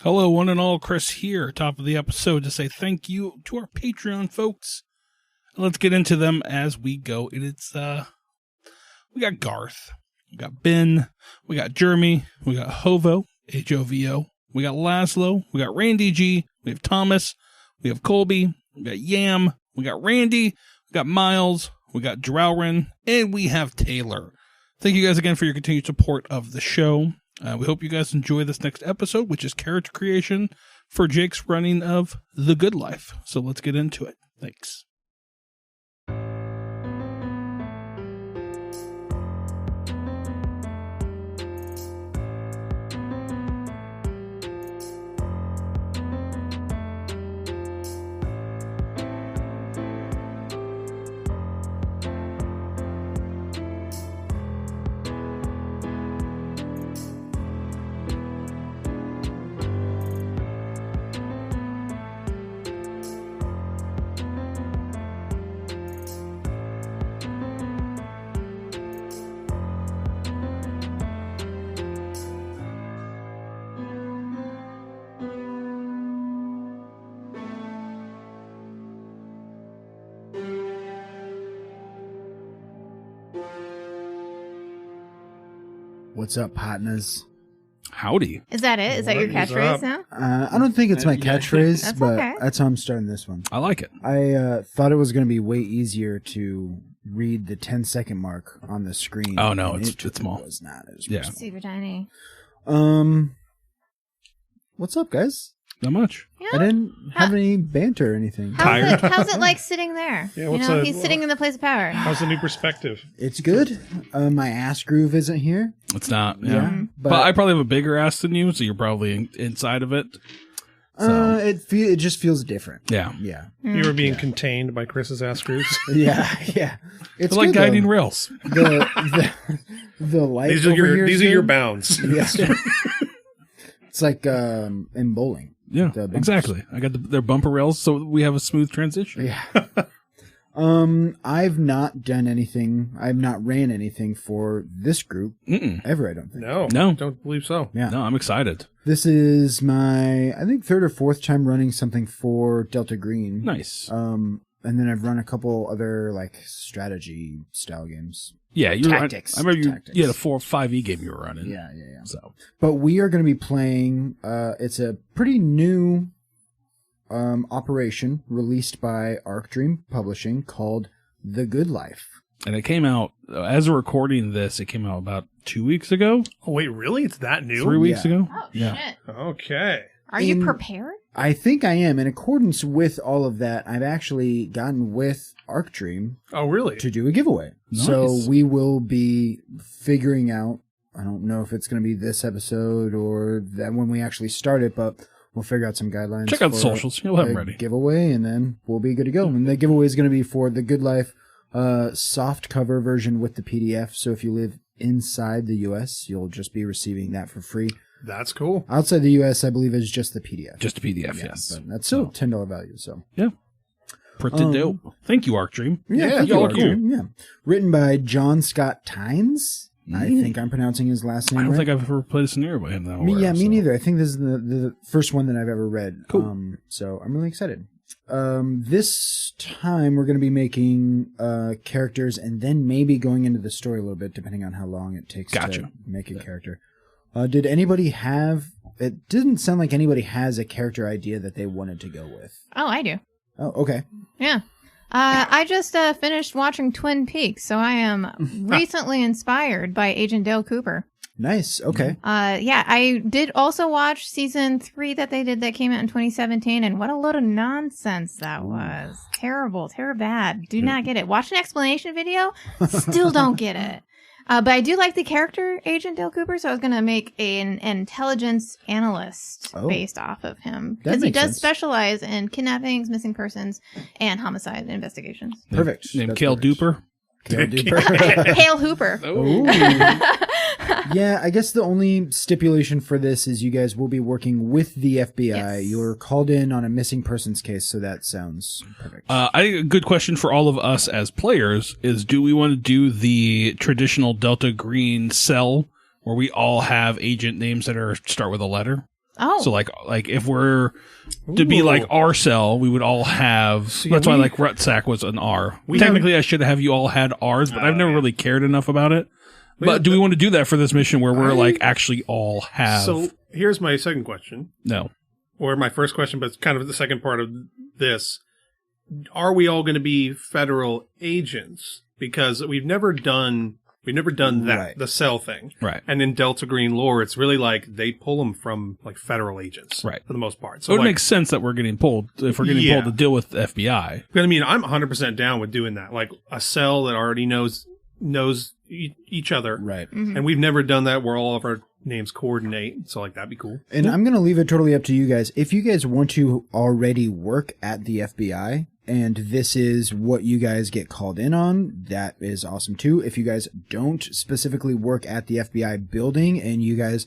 Hello, one and all. Chris here, top of the episode, to say thank you to our Patreon folks. Let's get into them as we go. It's we got Garth, we got Ben, we got Jeremy, we got Hovo, Hovo, we got Laszlo, we got Randy G, we have Thomas, we have Colby, we got Yam, we got Randy, we got Miles, we got Drowrin, and we have Taylor. Thank you guys again for your continued support of the show. We hope you guys enjoy this next episode, which is character creation for Jake's running of The Good Life. So let's get into it. Thanks. What's up, partners? Howdy. Is that it? Is that your catchphrase now? I don't think it's my catchphrase, That's but okay. that's how I'm starting this one. I like it. I thought it was going to be way easier to read the 10-second mark on the screen. Oh, no, and it's small. It was not. It was Yeah. Super tiny. What's up, guys? Not much. Yeah. I didn't have any banter or anything. Tired. How's it like sitting there? Yeah, what's He's sitting in the place of power. How's the new perspective? It's good. My ass groove isn't here. It's not. Yeah. But, But I probably have a bigger ass than you, so you're probably inside of it. So, it just feels different. yeah. Yeah. You were being contained by Chris's ass grooves. Yeah. It's It's like good, guiding though. rails. The light These are over here these is are your good. bounds. Yeah. It's like in bowling. Yeah, The bumpers. exactly. I got their bumper rails, so we have a smooth transition. Yeah. I've not done anything. I've not ran anything for this group ever, I don't think. No. Don't believe so. Yeah. No, I'm excited. This is my, I think, third or fourth time running something for Delta Green. Nice. And then I've run a couple other like strategy style games. Yeah, you Tactics. I remember Tactics. you had a 4 or 5e game you were running. Yeah. So But we are going to be playing, it's a pretty new operation released by Arc Dream Publishing called The Good Life. and it came out as we're recording this. It came out about 2 weeks ago, Oh wait, really? It's that new? 3 weeks Yeah. ago. Oh, Yeah. shit. Okay. Are you prepared? I think I am. In accordance with all of that, I've actually gotten with Arc Dream Oh really? to do a giveaway. Nice. So we will be figuring out, I don't know if it's going to be this episode or that when we actually start it, but we'll figure out some guidelines. Check out the for socials. You'll have them a ready. giveaway, and then we'll be good to go. And the giveaway is going to be for the Good Life soft cover version with the PDF. So if you live inside the U.S., you'll just be receiving that for free. That's cool. Outside the U.S., I believe is just the PDF. Just a PDF, Yeah, yes. but that's still $10 value. So Pretty dope. Thank you, Arc Dream. Yeah, thank y'all you, are cool. Arc. Yeah, written by John Scott Tynes. I think I'm pronouncing his last name I don't right. think I've ever played a scenario by him that I'm Me aware of, so. neither. I think this is the first one that I've ever read. Cool. So I'm really excited. This time we're going to be making characters and then maybe going into the story a little bit, depending on how long it takes to make a character. Did anybody have... It didn't sound like anybody has a character idea that they wanted to go with. Oh, I do. Oh, okay. Yeah. I just finished watching Twin Peaks, so I am recently inspired by Agent Dale Cooper. Nice. Okay. Yeah, I did also watch season 3 that they did that came out in 2017, and what a load of nonsense that was. Terrible, bad. Do not get it. Watch an explanation video, still don't get it. But I do like the character Agent Dale Cooper, so I was going to make an intelligence analyst based off of him. Because he does specialize in kidnappings, missing persons, and homicide investigations. Perfect. Named That's Kale perfect. Duper. Kale Duper. Hale Hooper. Ooh. Yeah, I guess the only stipulation for this is you guys will be working with the FBI. Yes. You're called in on a missing persons case, so that sounds perfect. I think a good question for all of us as players is, do we want to do the traditional Delta Green cell where we all have agent names that start with a letter? Oh. So like if we're to be like our cell, we would all have. That's why like Rutsack was an R. Technically, I should have you all had R's, but I've never really cared enough about it. But do we want to do that for this mission where we're like actually all have? So here's my second question. No. Or my first question, but it's kind of the second part of this. Are we all going to be federal agents? Because we've never done that, the cell thing. Right. And in Delta Green lore, it's really like they pull them from like federal agents. Right. For the most part. So it makes sense that we're getting pulled, if we're getting pulled to deal with the FBI. But I mean, I'm 100% down with doing that. Like a cell that already knows each other. Right. Mm-hmm. And we've never done that where all of our names coordinate. So like that'd be cool. And I'm going to leave it totally up to you guys. If you guys want to already work at the FBI and this is what you guys get called in on, that is awesome too. If you guys don't specifically work at the FBI building and you guys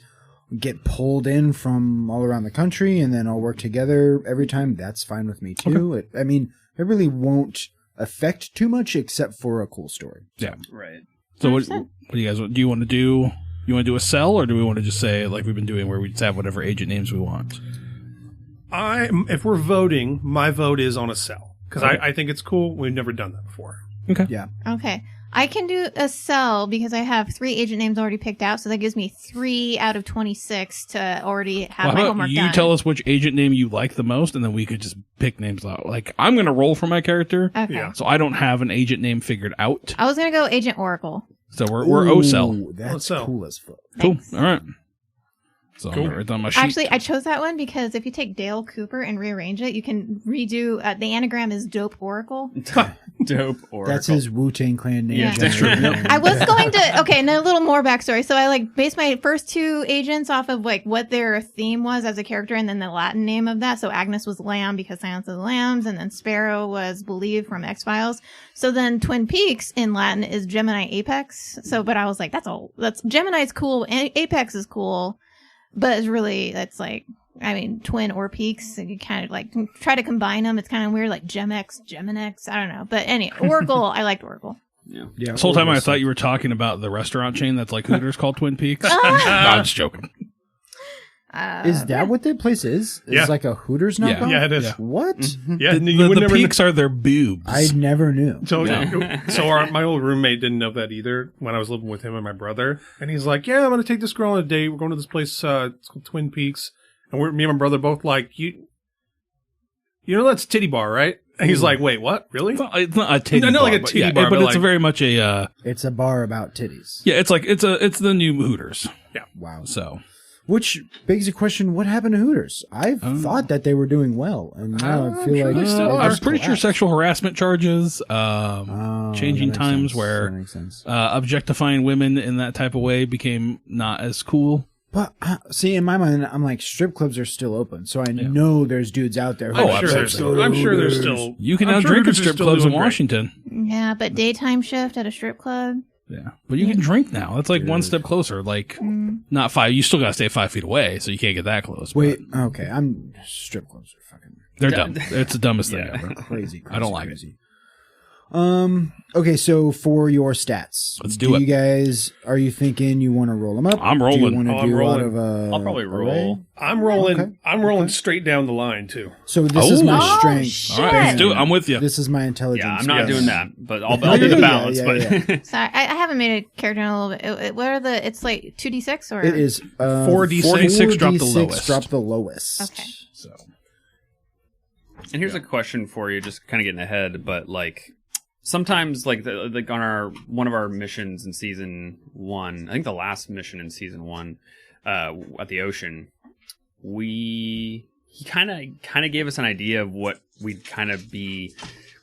get pulled in from all around the country and then all work together every time, that's fine with me too. Okay. It really won't affect too much except for a cool story. Yeah. Right. So what do you guys do? You want to do? You want to do a cell, or do we want to just say like we've been doing, where we just have whatever agent names we want? If we're voting, my vote is on a cell because I think it's cool. We've never done that before. Okay. Yeah. Okay. I can do a cell because I have 3 agent names already picked out, so that gives me 3 out of 26 to already have my homework you done. tell us which agent name you like the most, and then we could just pick names out. Like I'm going to roll for my character, Okay. so I don't have an agent name figured out. I was going to go Agent Oracle. So we're O cell. Ooh, that's O-cell. cool as fuck. Cool. Thanks. All right. So I'm gonna write down my sheet. Actually, I chose that one because if you take Dale Cooper and rearrange it, you can redo the anagram is Dope Oracle. Dope Oracle. That's his Wu-Tang Clan name. Yeah. That's true. I was going to and a little more backstory. So I like based my first 2 agents off of like what their theme was as a character, and then the Latin name of that. So Agnes was Lamb because Silence of the Lambs, and then Sparrow was Believe from X-Files. So then Twin Peaks in Latin is Gemini Apex. So, but I was like, that's Gemini's cool, and Apex is cool, but it's really twin or peaks. So you kind of like try to combine them. It's kind of weird, like Geminex. I don't know. But anyway, Oracle, I liked Oracle. Yeah. This whole time I thought you were talking about the restaurant chain that's like Hooters called Twin Peaks. No, I'm just joking. Is that what that place is? Yeah. It's like a Hooters knockoff? Yeah, it is. Yeah. What? Yeah, The peaks are their boobs. I never knew. So my old roommate didn't know that either when I was living with him and my brother. And he's like, yeah, I'm going to take this girl on a date. We're going to this place, it's called Twin Peaks. And me and my brother both like, you know that's Titty Bar, right? And he's like, wait, what? Really? It's not a titty bar. Not like a titty bar, but but it's like, very much a... It's a bar about titties. yeah, it's like it's the new Hooters. Yeah. Wow. So... Which begs the question, what happened to Hooters? I thought that they were doing well, and now I feel like they still are. I'm pretty sure collapsed. sexual harassment charges, Oh, changing that makes times sense. where That makes sense. objectifying women in that type of way became not as cool. But see, in my mind, I'm like, strip clubs are still open, so I know there's dudes out there. Who Oh, are absolutely. I'm sure there's still. You can I'm now sure drink at Hooters is strip still clubs in doing great. Washington. Yeah, but daytime shift at a strip club. Yeah, but you can drink now. That's like one step closer. Like not 5. You still gotta stay 5 feet away, so you can't get that close. Wait, okay, strip clubs are fucking They're dumb. It's the dumbest thing ever. crazy. I don't like it. crazy. Okay, so for your stats, Let's do it. You guys, are you thinking you want to roll them up? I'm Do rolling. you want to I'm do rolling. out of a I'll probably roll. array? I'm rolling. Okay. I'm rolling straight down the line too. So this is my Oh, strength. shit. All right, let's do it. I'm with you. This is my intelligence. Yeah, I'm not Yes. doing that, but I'll do the balance. But Sorry, I haven't made a character in a little bit. What are the? It's like 2d6 or It is 4d6 drop the lowest. Drop the lowest. Okay. So And here's a question for you, just kind of getting ahead, but like sometimes like on one of our missions in season 1, I think the last mission in season 1 at the ocean, he kind of gave us an idea of what we'd kind of be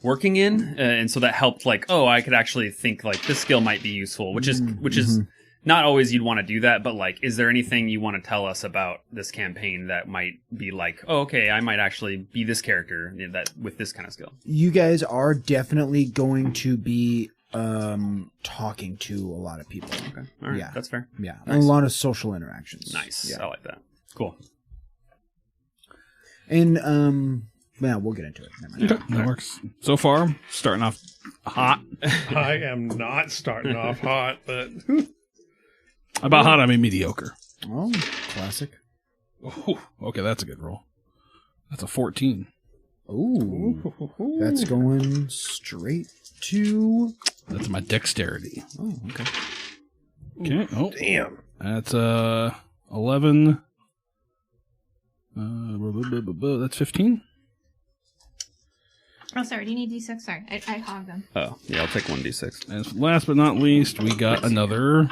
working in, and so that helped like, I could actually think like this skill might be useful, which is not always you'd want to do that, but like, is there anything you want to tell us about this campaign that might be like, okay, I might actually be this character that with this kind of skill? You guys are definitely going to be talking to a lot of people. Okay, all right, Yeah. that's fair. Yeah, Nice. a lot of social interactions. Nice, Yeah. I like that. Cool. And we'll get into it. Never mind. okay, that works. So far, starting off hot. I am not starting off hot, but About hot, I mean mediocre. Oh, classic. Ooh, okay, that's a good roll. That's a 14. Ooh. That's going straight to... That's my dexterity. Oh, okay. Okay. Oh, Damn. that's 11. That's 15. Oh, sorry. Do you need D6? Sorry, I hogged them. Oh, yeah, I'll take 1d6. And last but not least, we got another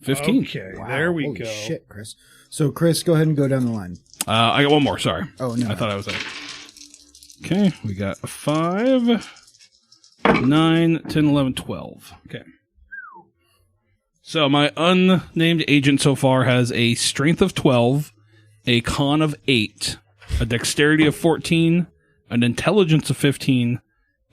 15. Okay, Wow. there we Holy go. shit, Chris. So, Chris, go ahead and go down the line. I got one more. Sorry. Oh, no. I thought I was at. Okay, we got a 5, 9, 10, 11, 12. Okay. So my unnamed agent so far has a strength of 12, a con of 8, a dexterity of 14, an intelligence of 15,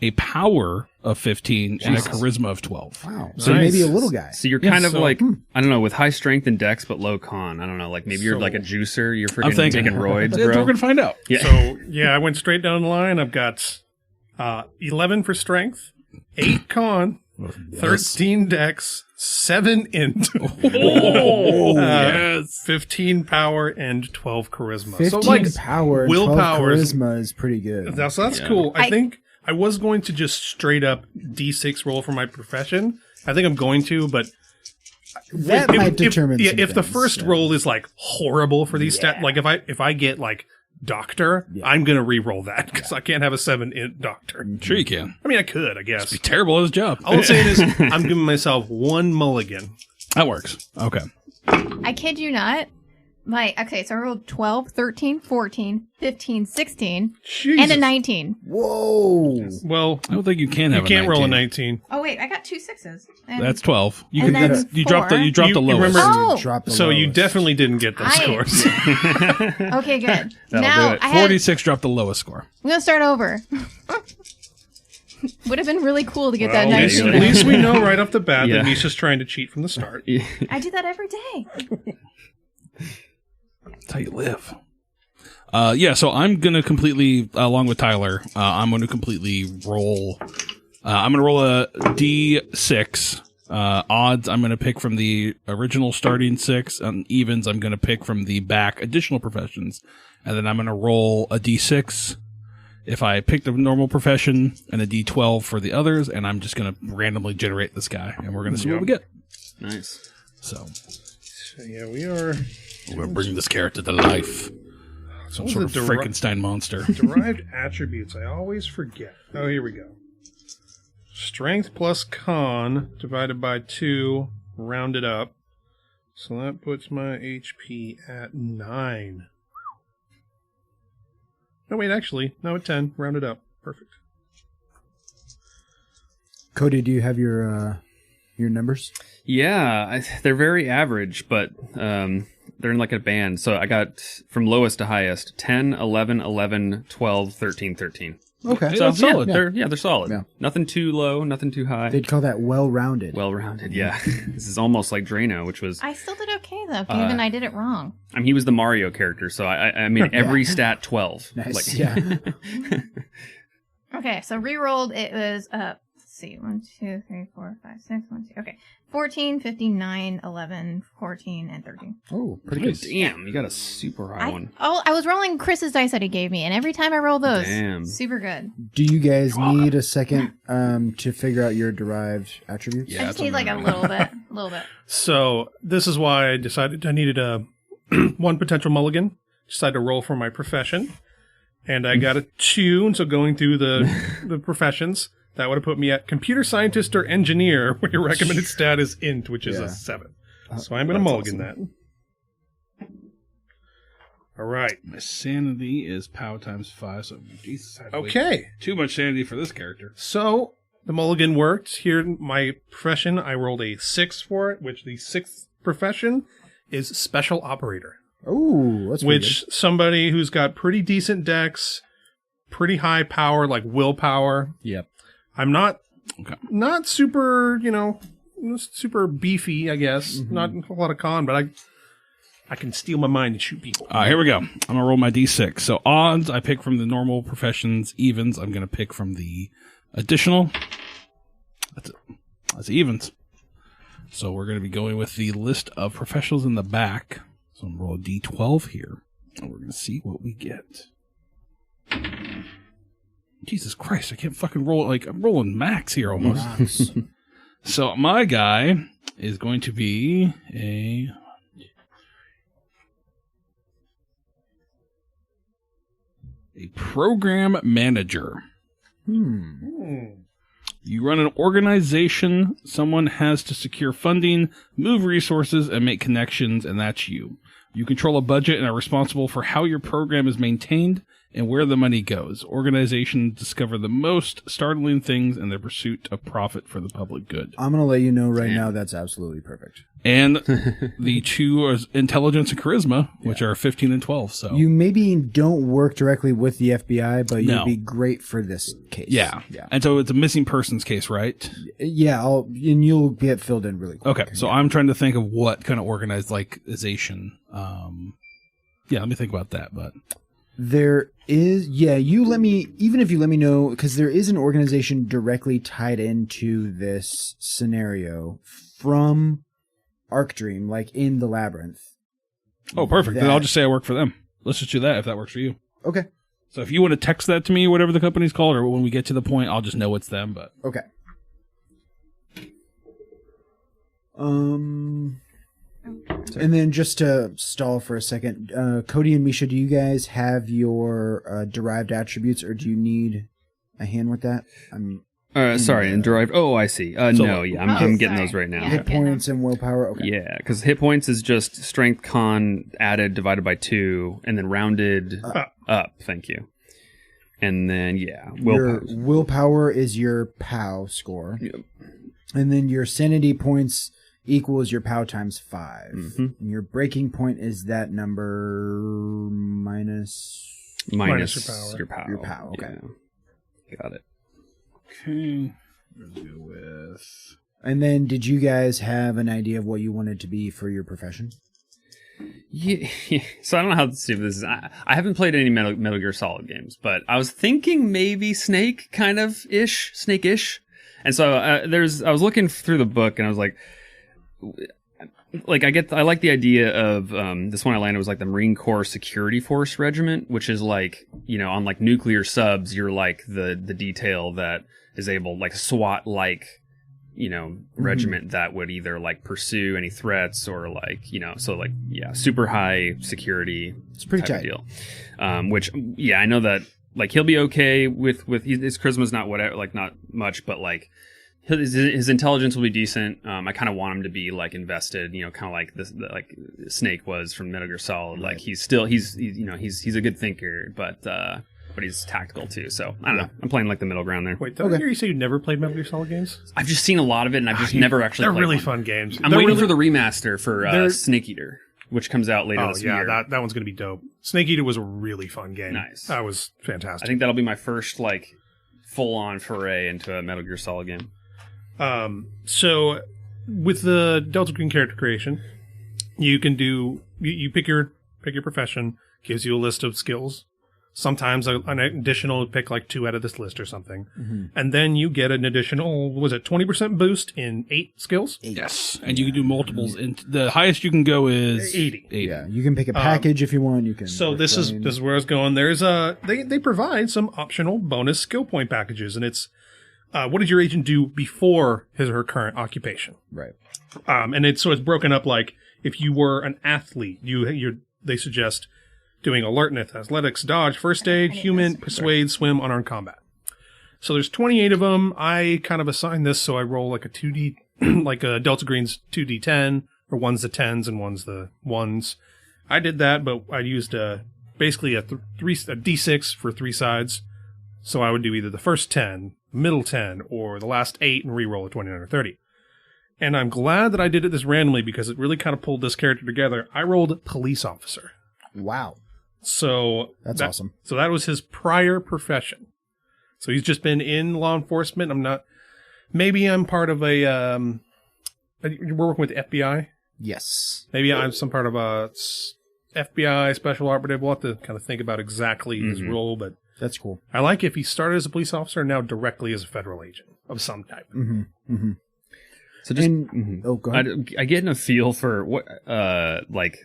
a power of 15, and a charisma of 12. Wow. So Nice. maybe a little guy. So you're Yeah, kind of so- like, I don't know, with high strength and dex, but low con. I don't know, like maybe you're So- like a juicer. You're I'm freaking thinking. taking roids, We're bro. going to find out. Yeah. So, yeah, I went straight down the line. I've got 11 for strength, 8 con, 13 dex, 7 int, Yes. 15 power, and 12 charisma. 15 So, like, power and willpower 12 is- charisma is pretty good. that's Yeah. cool. I I- think I was going to just straight up D6 roll for my profession. I think I'm going to, but That might determine some if the things, first yeah. roll is like horrible for these stats, like if I get like doctor, Yeah. I'm gonna re-roll that because I can't have a 7 int doctor. Sure you can. I mean, I could, I guess. Be terrible at his job. All I'm saying is I'm giving myself one mulligan. That works. Okay. I kid you not. Okay, so I rolled 12, 13, 14, 15, 16, Jesus. and a 19. Whoa. Well, I don't think you can you have a can't roll a 19. 19. Oh, wait, I got 2 6s. And That's 12. You And can. then You dropped the. You dropped the You lowest. remember- Oh! Drop the So you lowest. definitely didn't get those I- scores. Okay, good. That'll now do it. I had, 46 dropped the lowest score. I'm going to start over. Would have been really cool to get that Well, at 19. at least we know right off the bat Yeah. that Nisha's trying to cheat from the start. I do that every day. That's how you live. Yeah, so I'm going to completely, along with Tyler, I'm going to completely roll. I'm going to roll a D6. Odds, I'm going to pick from the original starting 6. And evens, I'm going to pick from the back additional professions. And then I'm going to roll a D6 if I pick the normal profession and a D12 for the others. And I'm just going to randomly generate this guy. And we're going to see what we get. Nice. So So, yeah, we are we're going to bring this character to life. Some What sort was of the Frankenstein monster. derived attributes. I always forget. Oh, here we go. Strength plus con divided by 2, rounded up. So that puts my HP at 9. No, wait, actually. No, at 10. Rounded up. Perfect. Cody, do you have your numbers? Yeah, they're very average, but they're in like a band. So I got from lowest to highest 10, 11, 11, 12, 13, 13. Okay. So that's solid. They're solid. Yeah. Nothing too low, nothing too high. They'd call that well-rounded. Well rounded, yeah. This is almost like Drano, which was I still did okay, though, given I did it wrong. I mean he was the Mario character, so I made every stat 12. Nice. Like, Yeah. Okay, so re-rolled, it was, let's see, 1, 2, 3, 4, 5, 6, 1, 2, okay. 14, 15, 9, 11, 14, and 13. Oh, pretty Nice. good. Damn, you got a super high one. I was rolling Chris's dice that he gave me, and every time I roll those, Damn. super good. Do you guys need a second to figure out your derived attributes? Yeah, I that's just need like a little bit. So this is why I decided I needed a one potential mulligan. Decided to roll for my profession. And I got a 2, and so going through the professions, that would have put me at computer scientist or engineer, where your recommended stat is int, which is Yeah. a 7. So I'm going to mulligan that. All right. My sanity is POW times 5, so Jesus. I had to wait Okay. too much sanity for this character. So the mulligan worked. Here, my profession, I rolled a 6 for it, which the 6th profession is special operator. Oh, that's pretty Which somebody who's got pretty decent dex, pretty high power, like willpower. Yep. I'm not Okay. not super, super beefy, I guess. Not a lot of con, but I can steal my mind and shoot people. Here we go. I'm going to roll my D6. So odds, I pick from the normal professions. Evens, I'm going to pick from the additional. That's it. That's evens. So we're going to be going with the list of professionals in the back. So I'm going to roll a D12 here. And we're going to see what we get. Jesus Christ, I can't fucking roll. Like, I'm rolling max here almost. So my guy is going to be a program manager. You run an organization. Someone has to secure funding, move resources, and make connections, and that's you. You control a budget and are responsible for how your program is maintained and where the money goes. Organizations discover the most startling things in their pursuit of profit for the public good. I'm going to let you know right now that's absolutely perfect. And the two are intelligence and charisma, which are 15 and 12. So you maybe don't work directly with the FBI, but you'd be great for this case. Yeah. And so it's a missing persons case, right? Yeah, and you'll get filled in really quick. Okay, so I'm trying to think of what kind of organization. Yeah, let me think about that. But there is, you let me, even if you let me know, because there is an organization directly tied into this scenario from Arc Dream, like in the Labyrinth. Oh, perfect. Then I'll just say I work for them. Let's just do that if that works for you. Okay. So if you want to text that to me, whatever the company's called, or when we get to the point, I'll just know it's them. But okay. And then just to stall for a second, Cody and Misha, do you guys have your derived attributes, or do you need a hand with that? Sorry, and derived. Oh, I see. No, yeah, I'm getting those right now. Hit points and willpower. Okay. Yeah, because hit points is just strength con added divided by 2, and then rounded up. Thank you. And then your willpower is your POW score. Yep. And then your sanity points equals your POW times 5. And your breaking point is that number minus your POW. Your POW. Okay. Yeah. Got it. Okay. We're gonna go with. And then, did you guys have an idea of what you wanted to be for your profession? Yeah. So I don't know how stupid this is. I haven't played any Metal Gear Solid games, but I was thinking maybe Snake kind of ish, Snake-ish. And so I was looking through the book, and I was like I like the idea of this one I landed was like the Marine Corps Security Force Regiment, which is like, on like nuclear subs, you're like the detail that is able, like SWAT like, regiment that would either like pursue any threats or like, super high security. It's pretty tight deal. Which I know that like he'll be okay with his charisma's not whatever, like not much, but like his intelligence will be decent. I kind of want him to be like invested, kind of like this, like Snake was from Metal Gear Solid. Like he's a good thinker, but he's tactical too. So I don't know. I'm playing like the middle ground there. Wait, did I hear you say you never played Metal Gear Solid games? I've just seen a lot of it, and I've just never actually. They're played really one. fun games. I'm waiting for the remaster for Snake Eater, which comes out later this year. that one's gonna be dope. Snake Eater was a really fun game. Nice. That was fantastic. I think that'll be my first like full on foray into a Metal Gear Solid game. So with the Delta Green character creation, you can do you pick your profession, gives you a list of skills. Sometimes an additional pick like 2 out of this list or something. And then you get an additional, 20% boost in 8 skills? 8. Yes. And you can do multiples. And the highest you can go is 80. Yeah, you can pick a package if you want. You can. So this is where I was going. There's they provide some optional bonus skill point packages, and it's what did your agent do before his or her current occupation? Right. And it's broken up like if you were an athlete, they suggest doing alertness, athletics, dodge, first aid, human, persuade, swim, unarmed combat. So there's 28 of them. I kind of assigned this so I roll like a 2D, like a Delta Green's 2D10, or one's the 10s and one's the 1s. I did that, but I used basically a D6 for 3 sides. So I would do either the first 10, middle 10, or the last 8 and re-roll a 29 or 30. And I'm glad that I did it this randomly because it really kind of pulled this character together. I rolled police officer. Wow. So that's awesome. So that was his prior profession. So he's just been in law enforcement. Maybe I'm part of we're working with the FBI. Yes. Maybe I'm some part of a FBI special operative. We'll have to kind of think about exactly his role, but that's cool. I like if he started as a police officer and now directly as a federal agent of some type. So just, go ahead. I get a feel for what, like,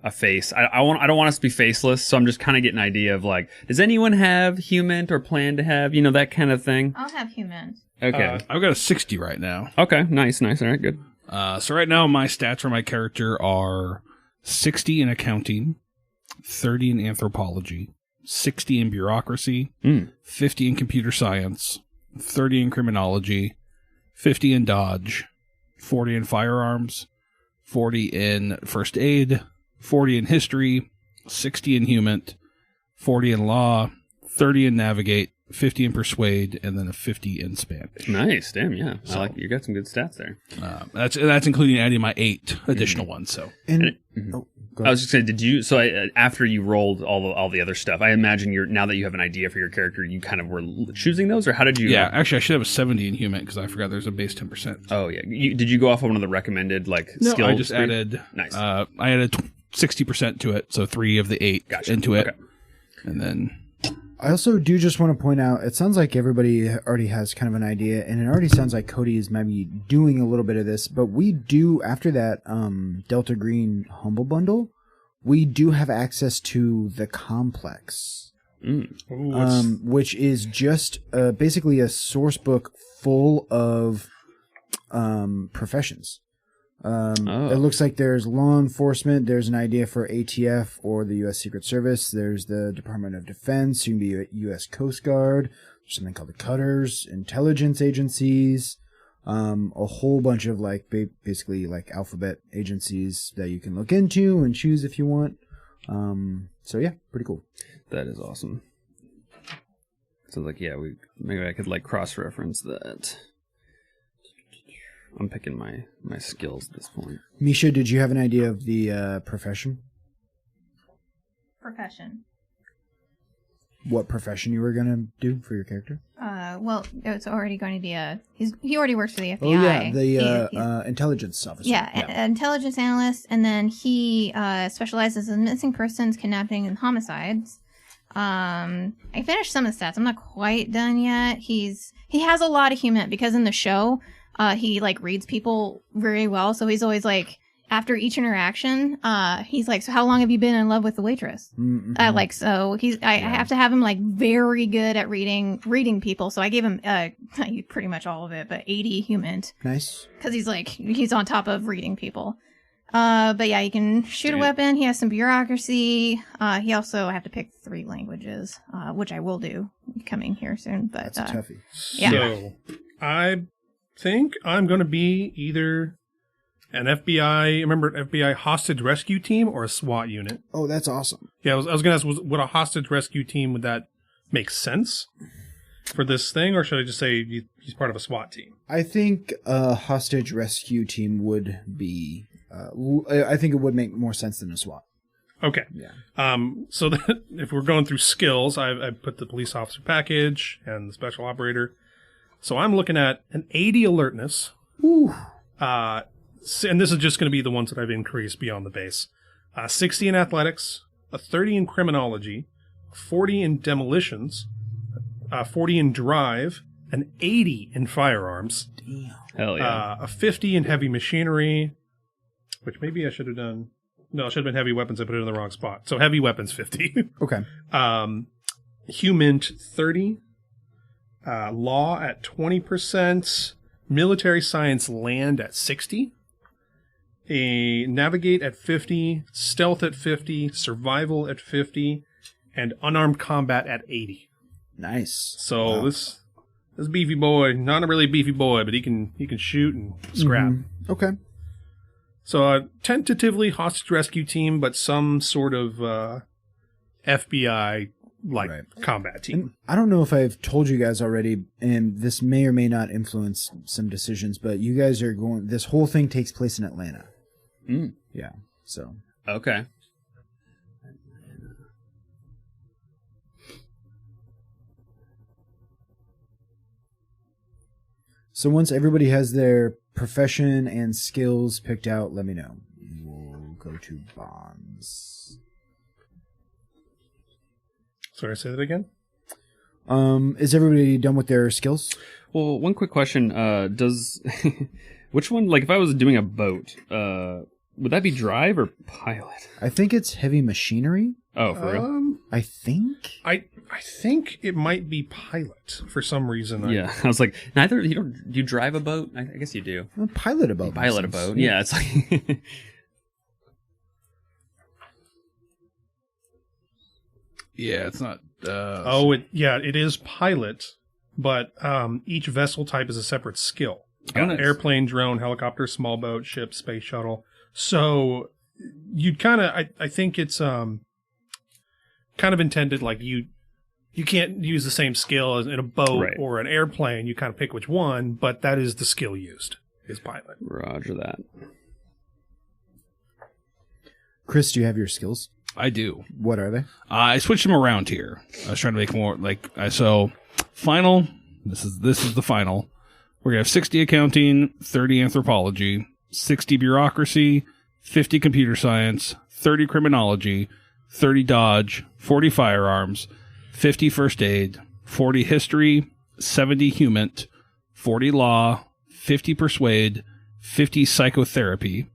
a face. I don't want us to be faceless, so I'm just kind of getting an idea of like, does anyone have human or plan to have, that kind of thing? I'll have human. Okay. I've got a 60 right now. Okay, nice. All right, good. So right now my stats for my character are 60 in accounting, 30 in anthropology, 60 in bureaucracy, 50 in computer science, 30 in criminology, 50 in dodge, 40 in firearms, 40 in first aid, 40 in history, 60 in human, 40 in law, 30 in navigate, 50 in persuade, and then a 50 in Spanish. Nice, damn, yeah. So, I like you got some good stats there. That's including adding my 8 additional ones. So, I was just saying, did you? So after you rolled all the other stuff, I imagine now that you have an idea for your character, you kind of were choosing those, or how did you? Yeah, actually, I should have a 70 in human because I forgot there's a base 10%. Oh yeah, did you go off of one of the recommended skill? I just added. Nice. I added 60% to it, so 3 of the 8 into it, and then. I also do just want to point out, it sounds like everybody already has kind of an idea, and it already sounds like Cody is maybe doing a little bit of this, but we do, after that Delta Green Humble Bundle, we do have access to the Complex, which is just basically a source book full of professions. It looks like there's law enforcement, there's an idea for ATF or the U.S. Secret Service, there's the Department of Defense, soon to be U.S. Coast Guard, there's something called the Cutters, intelligence agencies, a whole bunch of basically alphabet agencies that you can look into and choose if you want. So yeah, pretty cool. That is awesome. So maybe I could cross-reference that. I'm picking my skills at this point. Misha, did you have an idea of the profession? Profession. What profession you were going to do for your character? Well, it's already going to be he already works for the FBI. Oh yeah, the intelligence officer. Yeah, intelligence analyst, and then he specializes in missing persons, kidnapping, and homicides. I finished some of the stats. I'm not quite done yet. He has a lot of human because in the show. He reads people very well, so he's always after each interaction, he's like, "So how long have you been in love with the waitress?" Mm-hmm. I have to have him very good at reading people. So I gave him pretty much all of it, but 80 human. Nice. Because he's on top of reading people. But yeah, he can shoot a weapon. He has some bureaucracy. He also have to pick 3 languages, which I will do coming here soon. But that's a toughie. Yeah. So I think I'm going to be either an FBI hostage rescue team or a SWAT unit. Oh, that's awesome. Yeah, I was going to ask, would a hostage rescue team, would that make sense for this thing, or should I just say he's part of a SWAT team? I think a hostage rescue team would be, I think it would make more sense than a SWAT. Okay. Yeah. So that if we're going through skills, I put the police officer package and the special operator. So I'm looking at an 80 alertness. Ooh. And this is just going to be the ones that I've increased beyond the base. 60 in athletics, a 30 in criminology, 40 in demolitions, 40 in drive, an 80 in firearms. Damn. Hell yeah. A 50 in heavy machinery, which maybe I should have done. No, it should have been heavy weapons. I put it in the wrong spot. So heavy weapons 50. Okay. Human 30. Law at 20%, military science land at 60, a navigate at 50, stealth at 50, survival at 50, and unarmed combat at 80. Nice. So this beefy boy, not a really beefy boy, but he can shoot and scrap. Mm-hmm. Okay. So tentatively hostage rescue team, but some sort of FBI combat team. And I don't know if I've told you guys already, and this may or may not influence some decisions, but you guys are this whole thing takes place in Atlanta. Mm. Yeah. So. Okay. So once everybody has their profession and skills picked out, let me know. We'll go to bonds. Sorry, say that again? Is everybody done with their skills? Well, one quick question. Does which one, if I was doing a boat, Would that be drive or pilot? I think it's heavy machinery. Oh, for real? I think. I think it might be pilot for some reason. Yeah, I was like, neither. You don't. Do you drive a boat? I guess you do. Well, pilot a boat. Pilot a boat. Yeah, it's like. Yeah, it's not. It is pilot, but each vessel type is a separate skill. Nice. Airplane, drone, helicopter, small boat, ship, space shuttle. So you'd kind of, I think it's kind of intended like you can't use the same skill as in a boat or an airplane. You kind of pick which one, but that is the skill used is pilot. Roger that. Chris, do you have your skills? I do. What are they? I switched them around here. I was trying to make more like so. Final. This is the final. We're gonna have 60 accounting, 30 anthropology, 60 bureaucracy, 50 computer science, 30 criminology, 30 dodge, 40 firearms, 50 first aid, 40 history, 70 human, 40 law, 50 persuade, 50 psychotherapy,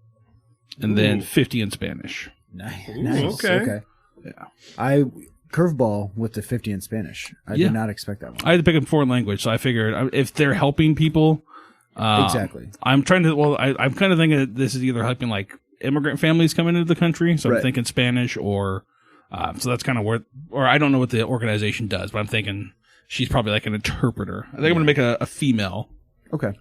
and then 50 in Spanish. Nice. Okay. Yeah. I curveball with the 50 in Spanish. I did not expect that one. I had to pick a foreign language, so I figured if they're helping people, exactly. I'm trying to. Well, I'm kind of thinking that this is either helping like immigrant families coming into the country, so I'm thinking Spanish, or so that's kind of where. Or I don't know what the organization does, but I'm thinking she's probably like an interpreter. I think I'm going to make a female.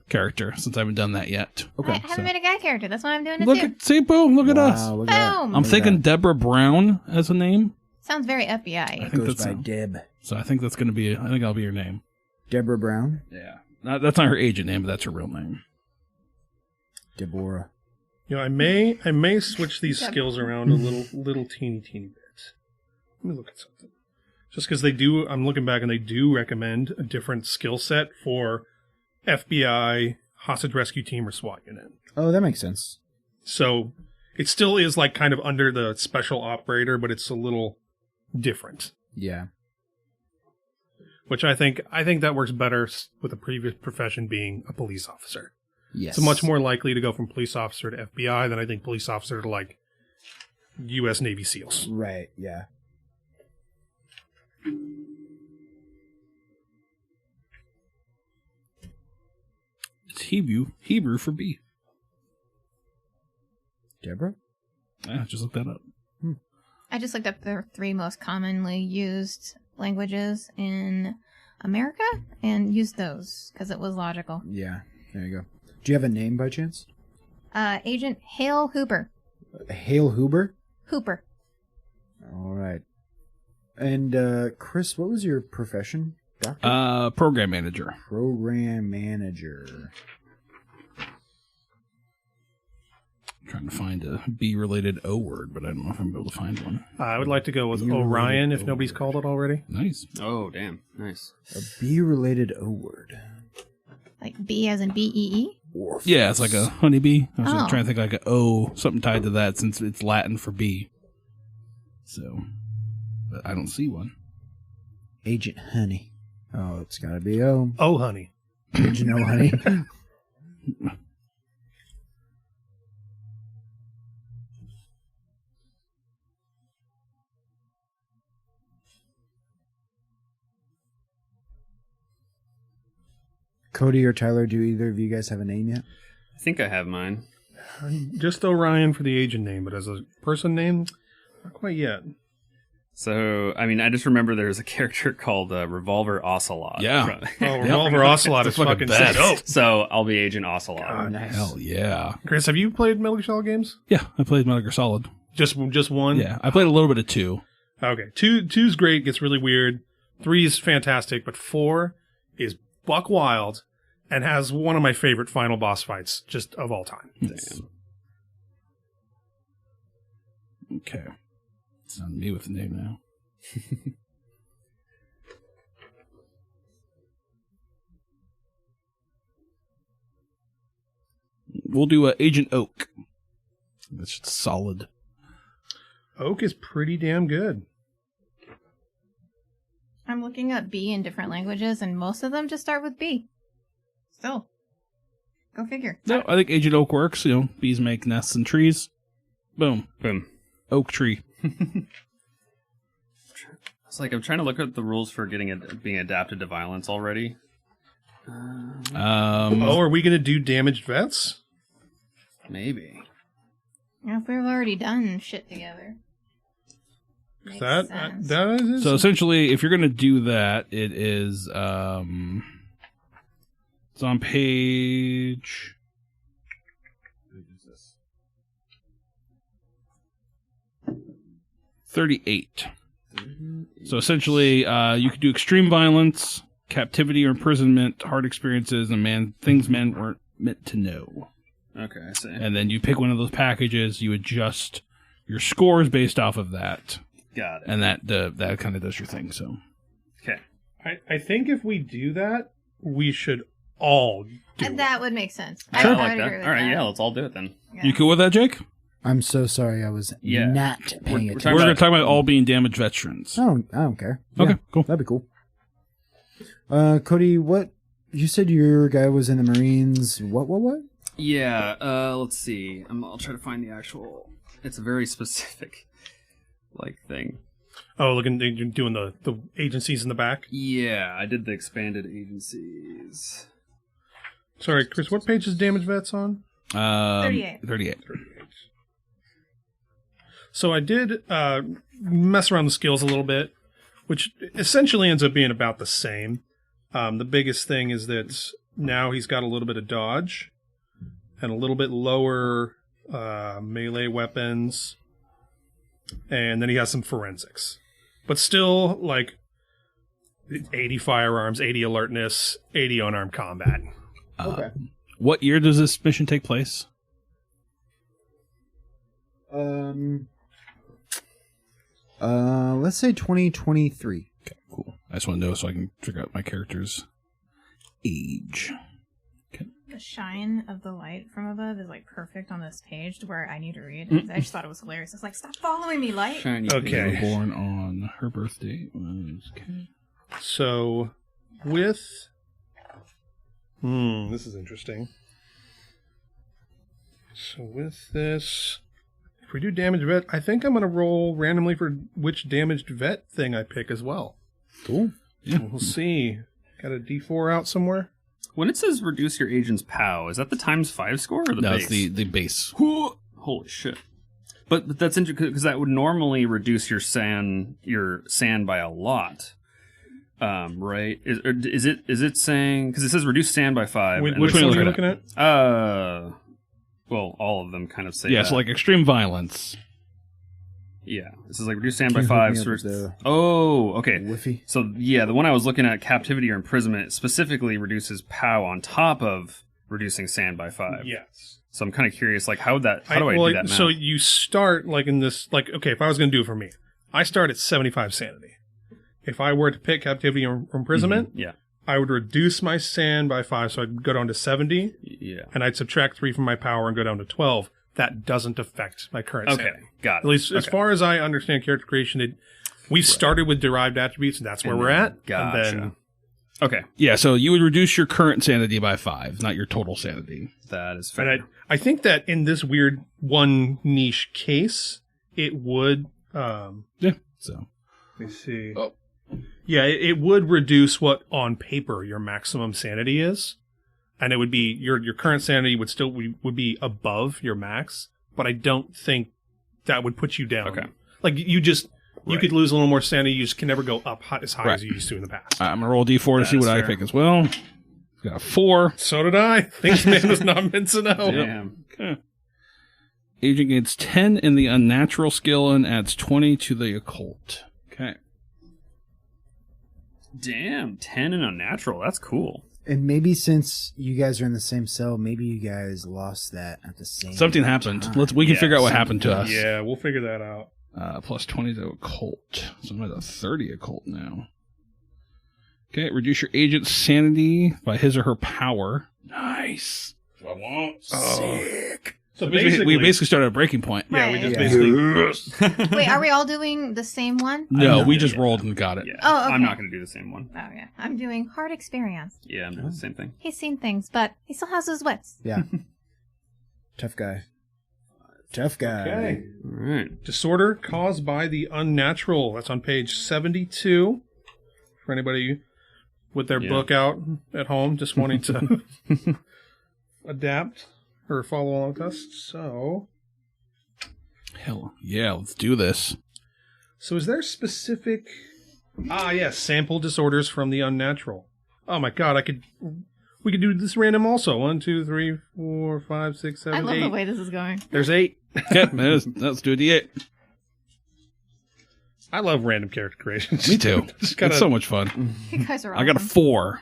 Character, since I haven't done that yet. I haven't made a guy character. That's why I'm doing it Look too. at, see, boom, look at us. Look at Boom. I'm thinking Deborah Brown as a name. Sounds very FBI. I think goes that's by Deb. So I think that's going to be, I think that'll be your name. Deborah Brown? Yeah. That's not her agent name, but that's her real name. Deborah. You know, I may switch these skills around a little teeny bit. Let me look at something. Just because I'm looking back and they do recommend a different skill set for FBI, hostage rescue team, or SWAT unit. Oh, that makes sense. So it still is like kind of under the special operator, but it's a little different. Yeah. Which I think that works better with a previous profession being a police officer. Yes. It's much more likely to go from police officer to FBI than I think police officer to like U.S. Navy SEALs. Right, yeah. It's Hebrew for B. Deborah? Yeah, just look that up. I just looked up the 3 most commonly used languages in America and used those because it was logical. Yeah, there you go. Do you have a name by chance? Agent Hale Hooper. Hale Hooper? Hooper. All right. And Chris, what was your profession? Doctor? Program manager. Program manager. I'm trying to find a B-related O word, but I don't know if I'm able to find one. I would like to go with Orion if nobody's called it already. Nice. Oh, damn. Nice. A B-related O word. Like B as in B-E-E? Yeah, it's like a honeybee. I was Oh. trying to think like a O, something tied to that since it's Latin for bee. So, but I don't see one. Agent Honey. Oh, it's got to be O. Oh, honey. Agent O Honey. Cody or Tyler, do either of you guys have a name yet? I think I have mine. Just Orion for the agent name, but as a person name, not quite yet. So, I mean, I just remember there was a character called Revolver Ocelot. Yeah. Oh, Revolver Ocelot is That's fucking best. sick. Oh, So, I'll be Agent Ocelot. God. Nice. Hell yeah. Chris, have you played Metal Gear Solid games? Yeah, I played Metal Gear Solid. Just one? Yeah, I played a little bit of 2. Okay. Two's great, gets really weird. 3 is fantastic, but 4 is buck wild and has one of my favorite final boss fights just of all time. Damn. Okay. It's on me with the name now. We'll do Agent Oak. That's just solid. Oak is pretty damn good. I'm looking up B in different languages, and most of them just start with B. Still. Go figure. No, I think Agent Oak works. You know, bees make nests in trees. Boom. Boom. Oak tree. It's like I'm trying to look at the rules for being adapted to violence already. Are we going to do damaged vets? Maybe. Yeah, if we've already done shit together. Makes That sense. is So essentially, if you're going to do that, it is it's on page 38. So essentially, you could do extreme violence, captivity or imprisonment, hard experiences, and things men weren't meant to know. Okay, I see. And then you pick one of those packages. You adjust your scores based off of that. Got it. And that kind of does your thing. So Okay. I think if we do that, we should all do it. That would make sense. Sure. I I like would that. agree with All right, that. yeah, let's all do it then. Yeah. you cool with that, Jake? I'm so sorry. I was Yeah. not paying We're attention. talking We're going about- to talk about all being damaged veterans. I don't care. Okay, Yeah, cool. That'd be cool. Cody, what you said your guy was in the Marines? What? Yeah, let's see. I'll try to find the actual... It's a very specific, thing. Oh, look, you're doing the agencies in the back. Yeah, I did the expanded agencies. Sorry, Chris, what page is damaged vets on? 38. 38. So I did mess around the skills a little bit, which essentially ends up being about the same. The biggest thing is that now he's got a little bit of dodge and a little bit lower melee weapons, and then he has some forensics. But still, 80 firearms, 80 alertness, 80 unarmed combat. Okay. What year does this mission take place? Let's say 2023. Okay, cool. I just want to know so I can figure out my character's age. The shine of the light from above is perfect on this page to where I need to read. I just thought it was hilarious. It's like, stop following me, light. Shiny Okay. page. Born on her birthday was... Okay. So, with... this is interesting. So with this, if we do damaged vet, I think I'm going to roll randomly for which damaged vet thing I pick as well. Cool. Yeah. We'll see. Got a D4 out somewhere? When it says reduce your agent's POW, is that the ×5 score or the No, base? it's the base. Holy shit. But that's interesting because that would normally reduce your SAN by a lot. Right? Is it saying, because it says reduce SAN by 5. Which and one then- are you looking at? Well, all of them kind of say Yeah, that. so extreme violence. Yeah. This is reduce SAN by Can you 5. hook me So up with oh, okay. Whiffy. So, yeah, the one I was looking at, captivity or imprisonment, specifically reduces POW on top of reducing SAN by 5. Yes. So I'm kind of curious, how do I do that math? So you start in this, okay, if I was going to do it for me, I start at 75 sanity. If I were to pick captivity or imprisonment, Yeah. I would reduce my SAN by 5, so I'd go down to 70, Yeah. and I'd subtract 3 from my power and go down to 12. That doesn't affect my current Okay. sanity. Got it. At least as far as I understand character creation, we started with derived attributes, and that's where we're at. Gotcha. And then, Okay. Yeah, so you would reduce your current sanity by 5, not your total sanity. That is fair. and I think that in this weird one niche case, it would. Yeah, so. Let me see. Oh. Yeah, it would reduce what on paper your maximum sanity is, and it would be your current sanity would be above your max. But I don't think that would put you down. Okay. You could lose a little more sanity. You just can never go up as high Right. as you used to in the past. I'm going to roll a d4 to see what I fair. pick as well. Got a 4. So did I. Things man is not meant to know. Damn. Okay. Agent gains 10 in the unnatural skill and adds 20 to the occult. Okay. Damn. 10 in unnatural. That's cool. And maybe since you guys are in the same cell, maybe you guys lost that at the same Something happened. time. We can Yeah, figure out what something happened to us. Yeah, we'll figure that out. Plus 20 to occult. So I'm at a 30 occult now. Okay, reduce your agent's sanity by his or her power. Nice. That's what I want. Sick. So We basically started at a breaking point. yeah, we just Right. basically. Wait, are we all doing the same one? No, know. we just Yeah. rolled and got it. Yeah. Oh, okay. I'm not going to do the same one. Oh, yeah. I'm doing hard experience. Yeah, I'm doing the same thing. He's seen things, but he still has his wits. Yeah. Tough guy. Tough guy. Okay. All right. Disorder caused by the unnatural. That's on page 72. For anybody with their book out at home, just wanting to adapt or follow along with us. So, Hell yeah, let's do this. so is there specific? Yes, sample disorders from the unnatural. Oh my God, we could do this random also. 1, 2, 3, 4, 5, 6, 7, I love 8. the way this is going. There's 8. Okay, let's do a D8. I love random character creations. Me too. Just gotta- It's so much fun. You guys are I got a awesome. 4.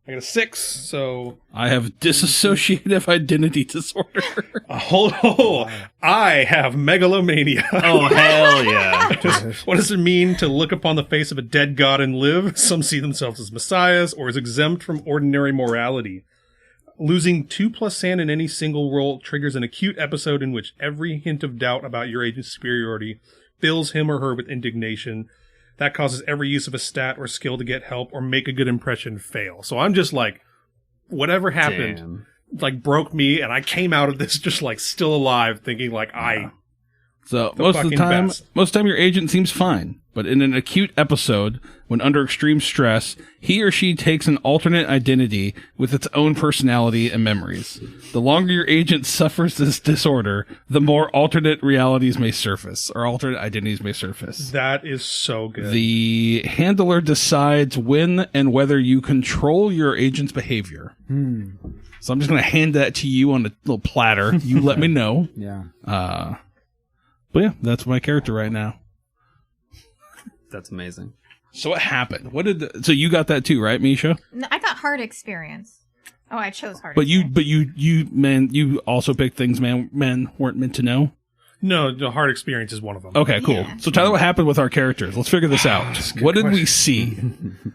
I got a 6, so I have dissociative identity disorder. I have megalomania. Oh, hell yeah. What does it mean to look upon the face of a dead god and live? Some see themselves as messiahs or as exempt from ordinary morality. Losing 2+ sand in any single roll triggers an acute episode in which every hint of doubt about your agent's superiority fills him or her with indignation. That causes every use of a stat or skill to get help or make a good impression fail. So I'm just like, whatever happened, Damn. like broke me, and I came out of this just like still alive, thinking like So The most of the fucking best. time your agent seems fine, but in an acute episode, when under extreme stress, he or she takes an alternate identity with its own personality and memories. The longer your agent suffers this disorder, the more alternate realities may surface, or alternate identities may surface. that is so good. The handler decides when and whether you control your agent's behavior. So I'm just going to hand that to you on a little platter. You let me know. Yeah. But yeah, that's my character right now. That's amazing. So what happened? So you got that too, right, Misha? No, I got hard experience. Oh, I chose hard. But experience. you also picked things men weren't meant to know. No, the hard experience is one of them. Okay, cool. Yeah. So Tyler, what happened with our characters? Let's figure this out. That's a good What did we question. see?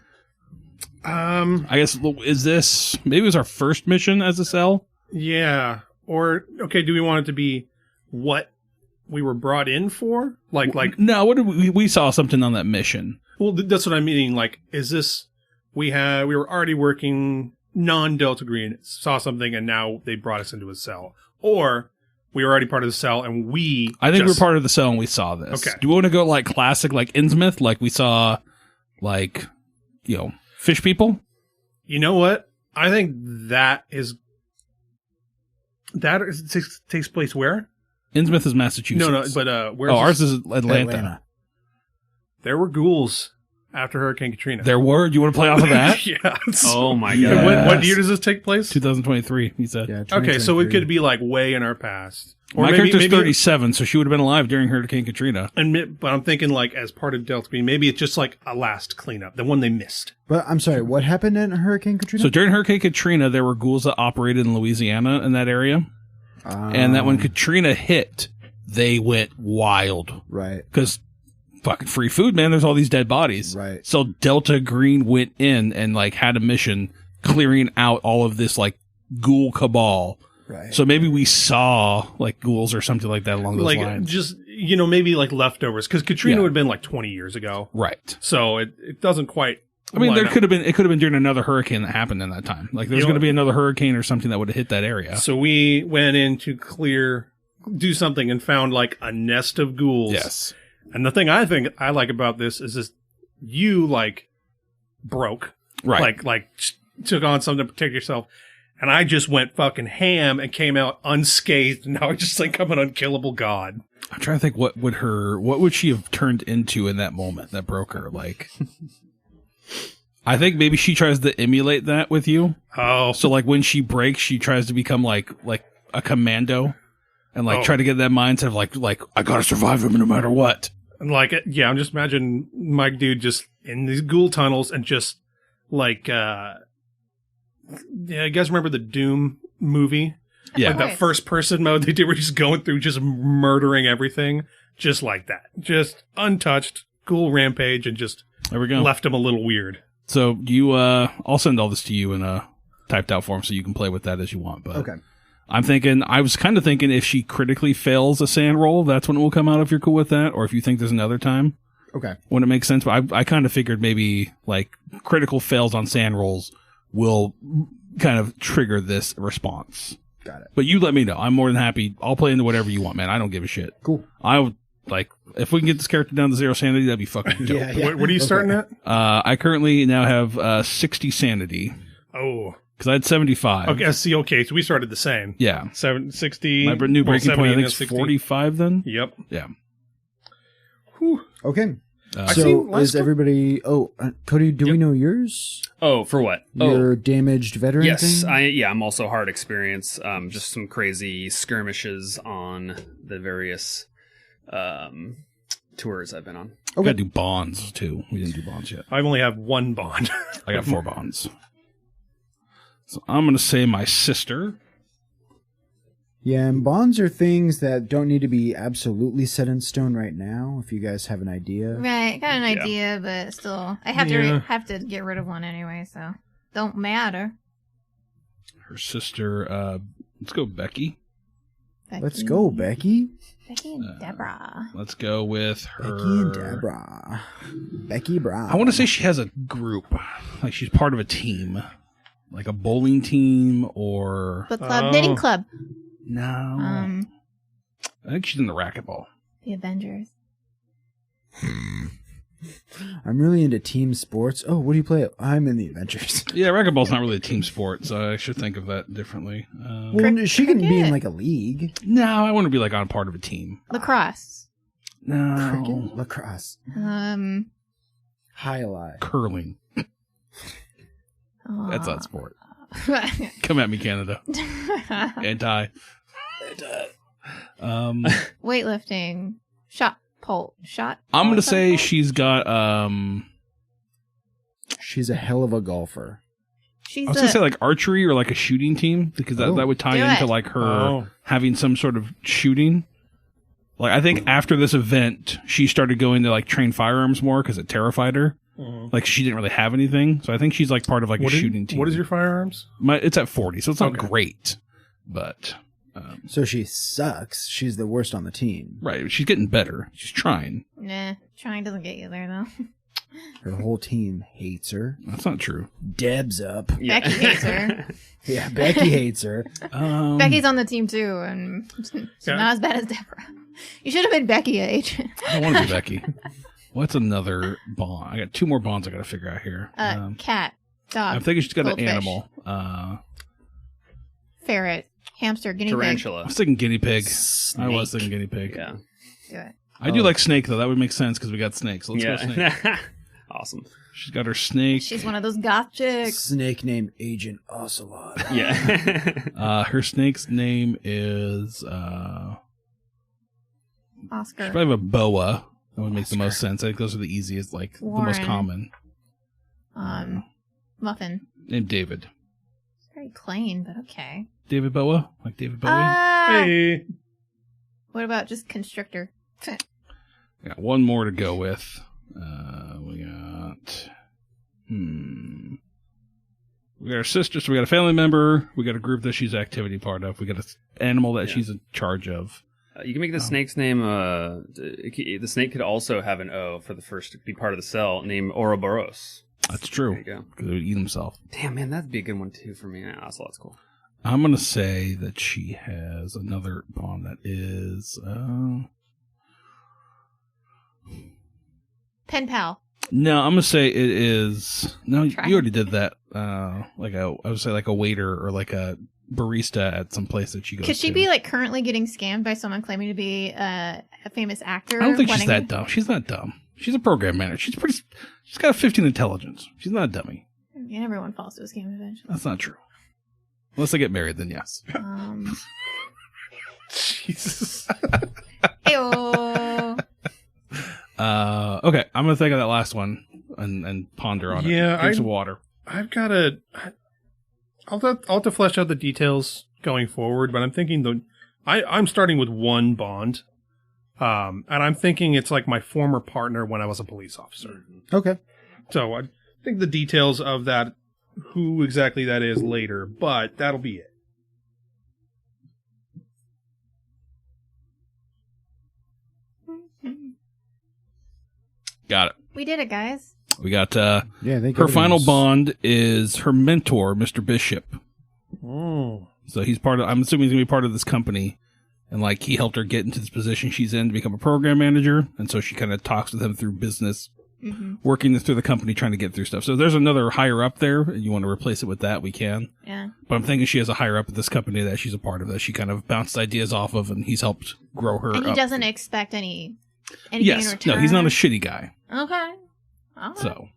I guess is this maybe it was our first mission as a cell? Yeah. Or okay, do we want it to be what we were brought in for? Like No, what did we saw something on that mission? well, that's what I'm meaning. Like, is this we were already working non-Delta Green, saw something, and now they brought us into a cell, or we were already part of the cell and I think we're part of the cell and we saw this. Okay. Do we want to go like classic, like Innsmouth, like we saw, like fish people? You know what? I think takes place where? Innsmouth is Massachusetts. No, but where? Ours is Atlanta. There were ghouls after Hurricane Katrina. There were. Do you want to play off of that? Yeah. Oh my Yeah. god. What year does this take place? 2023. He said. Yeah. Okay, so it 2023. could be like way in our past. Or My maybe- character's maybe- 37, so she would have been alive during Hurricane Katrina. But I'm thinking like as part of Delta Green, maybe it's just like a last cleanup, the one they missed. But I'm sorry, what happened in Hurricane Katrina? So during Hurricane Katrina, there were ghouls that operated in Louisiana in that area, and that when Katrina hit, they went wild Right. because fucking free food, man. There's all these dead bodies. Right. So Delta Green went in and like had a mission clearing out all of this like ghoul cabal. Right. So maybe we saw like ghouls or something like that along those Like lines. just maybe like leftovers because Katrina Yeah. would have been like 20 years ago, Right. so it doesn't quite. I mean, line up. it could have been during another hurricane that happened in that time. Like there's You know going to what? be another hurricane or something that would have hit that area. So we went in to do something and found like a nest of ghouls. Yes. And the thing I think I like about this is this you like broke. Right. Like took on something to protect yourself. And I just went fucking ham and came out unscathed. And now I just think I'm an unkillable god. I'm trying to think what would she have turned into in that moment that broke her? Like, I think maybe she tries to emulate that with you. Oh, So like when she breaks, she tries to become like a commando and like Oh. try to get that mindset of like I gotta survive him no matter what. and like, yeah, I'm just imagining my dude just in these ghoul tunnels and just like, yeah, you guys remember the Doom movie? Yeah. Like that first person mode they did where he's going through just murdering everything. Just like that. Just untouched, ghoul rampage and just There we go. left him a little weird. So you, I'll send all this to you in a typed out form so you can play with that as you want. But Okay. I was kind of thinking if she critically fails a sand roll, that's when it will come out if you're cool with that. Or if you think there's another time Okay. when it makes sense. But I kind of figured maybe like critical fails on sand rolls will kind of trigger this response. Got it. But you let me know. I'm more than happy. I'll play into whatever you want, man. I don't give a shit. Cool. I would like if we can get this character down to 0 sanity, that'd be fucking dope. Yeah. What are you starting at? I currently now have 60 sanity Oh. because I had 75. Okay, so we started the same. Yeah. 60. My new breaking point, I think, is 60. 45 then? Yep. Yeah. Whew. Okay. I've So seen last is everybody... Oh, Cody, do we know yours? Oh, for what? Your damaged veteran Yes, thing? I'm also hard experience. Just some crazy skirmishes on the various tours I've been on. We gotta do bonds too. We didn't do bonds yet. I only have one bond. I got 4 bonds. So I'm gonna say my sister. Yeah, and bonds are things that don't need to be absolutely set in stone right now, if you guys have an idea. Right, got an idea, but still, I have to get rid of one anyway, so don't matter. Her sister. Let's go Becky. Let's go, Becky. Becky and Deborah. Let's go with her. Becky and Deborah. Becky Brown. I want to say she has a group, like she's part of a team, like a bowling team or Book club, knitting club. no. I think she's in the racquetball. The Avengers. I'm really into team sports. Oh, what do you play? I'm in the Avengers. Yeah, racquetball's not really a team sport, so I should think of that differently. Well, she can be in cricket. like a league. No, I want to be like on part of a team. Lacrosse. No, Cricket, lacrosse, high alive. curling. That's not sport. Come at me, Canada. Anti. Weightlifting. Shot. I'm gonna say she's got She's a hell of a golfer. She's I was gonna say like archery or like a shooting team because that would tie Do into it. like her having some sort of shooting. Like I think after this event, she started going to like train firearms more because it terrified her. Like she didn't really have anything, so I think she's like part of like a shooting team. What is your firearms? It's at 40, so it's not great, but So she sucks. She's the worst on the team. right. She's getting better. She's trying. Nah, trying doesn't get you there though. Her whole team hates her. That's not true. Deb's up. Yeah. Becky hates her. Yeah, Becky hates her. Becky's on the team too, and she's not as bad as Deborah. You should have been Becky, Agent. I don't want to be Becky. What's another bond? I got 2 more bonds I got to figure out here. Cat, dog. I'm thinking she's got goldfish, an animal. ferret, hamster, guinea pig. I Tarantula. was thinking guinea pig. Snake. I was thinking guinea pig. Yeah. Do it. I do like snake though. That would make sense because we got snakes. So let's go snake. Yeah. Awesome. She's got her snake. She's one of those goth chicks. Snake named Agent Ocelot. Yeah. Her snake's name is Oscar. she probably have a boa. That would make the most sense. I think those are the easiest, like the most Warren. common. Muffin. Named David. Very plain, but okay. David Boa? Like David Bowie? Hey. What about just constrictor? I got 1 more to go with. We got we got our sister, so we got a family member, we got a group that she's activity part of, we got an animal that she's in charge of. You can make the snake's name. The snake could also have an O for the first to be part of the cell, named Ouroboros. That's true. There you go. Because it would eat himself. Damn, man, that'd be a good one too for me. Yeah, Ocelot's cool. I'm going to say that she has another bond that is... Pen pal. No, I'm going to say it is... No, Try. you already did that. I would say like a waiter or like a barista at some place that she goes to. Could she be like currently getting scammed by someone claiming to be a famous actor? I don't think she's wanting- that dumb. She's not dumb. She's a program manager. She's got a 15 intelligence. She's not a dummy. Yeah, everyone falls to a scam eventually. That's not true. Unless they get married, then yes. Jesus. Ew. Okay, I'm gonna think of that last one and ponder on it. Yeah, Drink some water. I've got to. I'll have to flesh out the details going forward, but I'm thinking I'm starting with 1 bond, and I'm thinking it's like my former partner when I was a police officer. Okay. So I think the details of that, who exactly that is later, but that'll be it. Got it. We did it, guys. We got Yeah, they her final bond is her mentor, Mr. Bishop. Oh. So he's part of. I'm assuming he's gonna be part of this company, and like he helped her get into this position she's in to become a program manager, and so she kind of talks with him through business, working through the company, trying to get through stuff. So if there's another higher up there, and you want to replace it with that, we can. Yeah. But I'm thinking she has a higher up at this company that she's a part of, that she kind of bounced ideas off of, and he's helped grow her. And he up. doesn't expect anything Yes, in return. no, he's not a shitty guy. Okay. All right. So,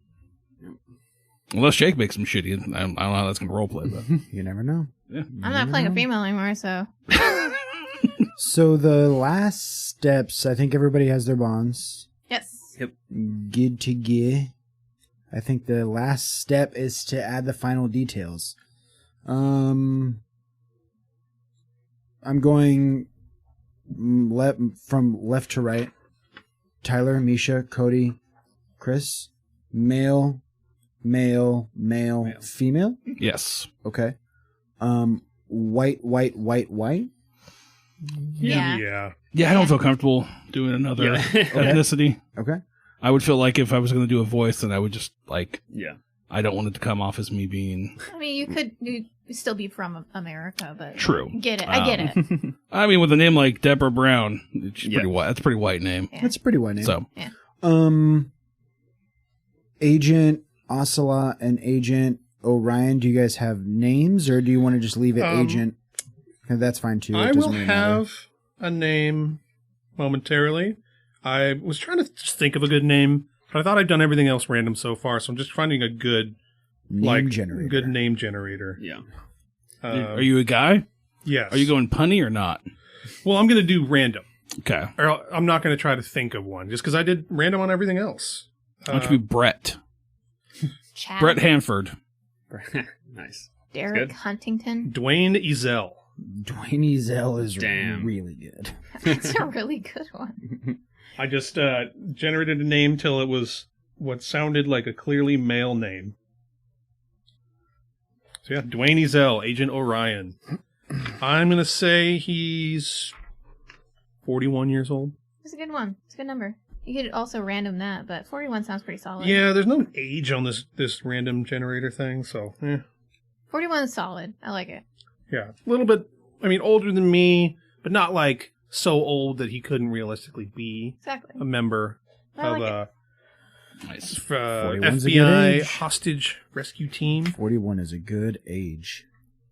unless Jake makes him shitty, I don't know how that's going to roleplay, but You never know. yeah. I'm not playing a female anymore, so. So the last steps, I think everybody has their bonds. Yes. Good to get. I think the last step is to add the final details. I'm going from left to right. Tyler, Misha, Cody, Chris. Male, female. Yes. Okay. White. Yeah. Yeah, I don't feel comfortable doing another ethnicity. Okay. I would feel like if I was going to do a voice, then I would just like, Yeah. I don't want it to come off as me being I mean, you could still be from America, but. true. Get it. I get it. I mean, with a name like Deborah Brown, she's Yeah. pretty white. That's a pretty white name. Yeah. That's a pretty wide name. So, Agent Ocelot and Agent Orion, do you guys have names, or do you want to just leave it Agent? Okay, that's fine too. I It will doesn't really matter. have a name momentarily. I was trying to just think of a good name, but I thought I'd done everything else random so far, so I'm just finding a good name generator. Good name generator. Yeah. are you a guy? Yes. Are you going punny or not? Well, I'm going to do random. Okay. Or I'm not going to try to think of one, just because I did random on everything else. Why don't you be Brett? Chad. Brett Hanford. Nice. Derek Good. Huntington. Dwayne Ezell. Dwayne Ezell is Damn. really good. That's a really good one. I just generated a name till it was what sounded like a clearly male name. So yeah, Dwayne Ezell, Agent Orion. I'm going to say he's 41 years old. It's a good one. It's a good number. You could also random that, but 41 sounds pretty solid. Yeah, there's no age on this random generator thing, so 41 is solid. I like it. yeah. A little bit, I mean, older than me, but not like so old that he couldn't realistically be Exactly. a member I of like Nice. 41's a good FBI age. hostage rescue team. 41 is a good age.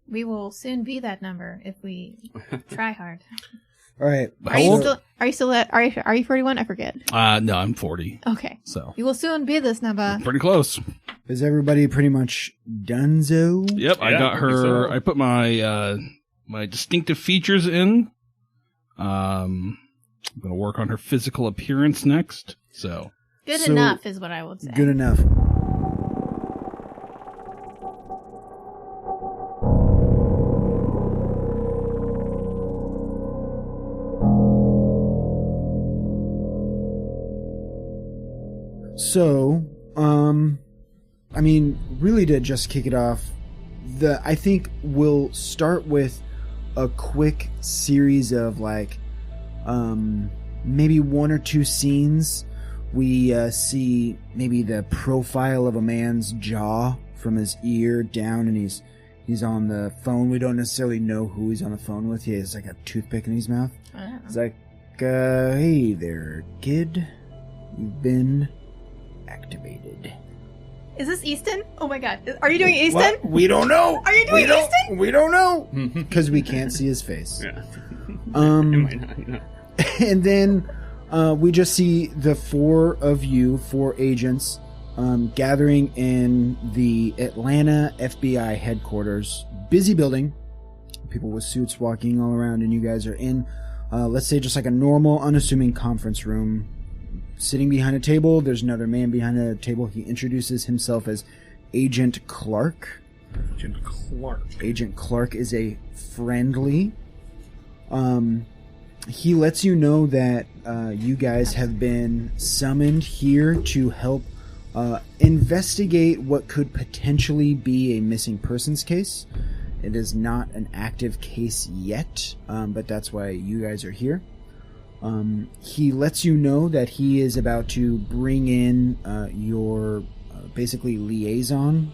We will soon be that number if we try hard. All right. Are you still at? Are you 41? I forget. No, I'm 40. Okay. So You will soon be this number. pretty close. Is everybody pretty much donezo? Yep, I Yeah, got I think her. so. I put my my distinctive features in. I'm gonna work on her physical appearance next. So Good So- enough is what I would say. Good enough. So, I mean, really to just kick it off, I think we'll start with a quick series of like, maybe one or two scenes. We see maybe the profile of a man's jaw from his ear down, and he's on the phone. We don't necessarily know who he's on the phone with. He has like a toothpick in his mouth. Oh. It's like, hey there, kid. You've been activated. Is this Easton? Oh my god. Are you doing Easton? What? We don't know. Are you doing Easton? We don't know. Because we can't see his face. Yeah. It Um, might not, you know. and then we just see the four agents, gathering in the Atlanta FBI headquarters. Busy building. People with suits walking all around, and you guys are in, let's say, just like a normal, unassuming conference room. Sitting behind a table, there's another man behind a table. He introduces himself as Agent Clark. Agent Clark. Agent Clark is a friendly. He lets you know that you guys have been summoned here to help investigate what could potentially be a missing persons case. It is not an active case yet, but that's why you guys are here. He lets you know that he is about to bring in your basically liaison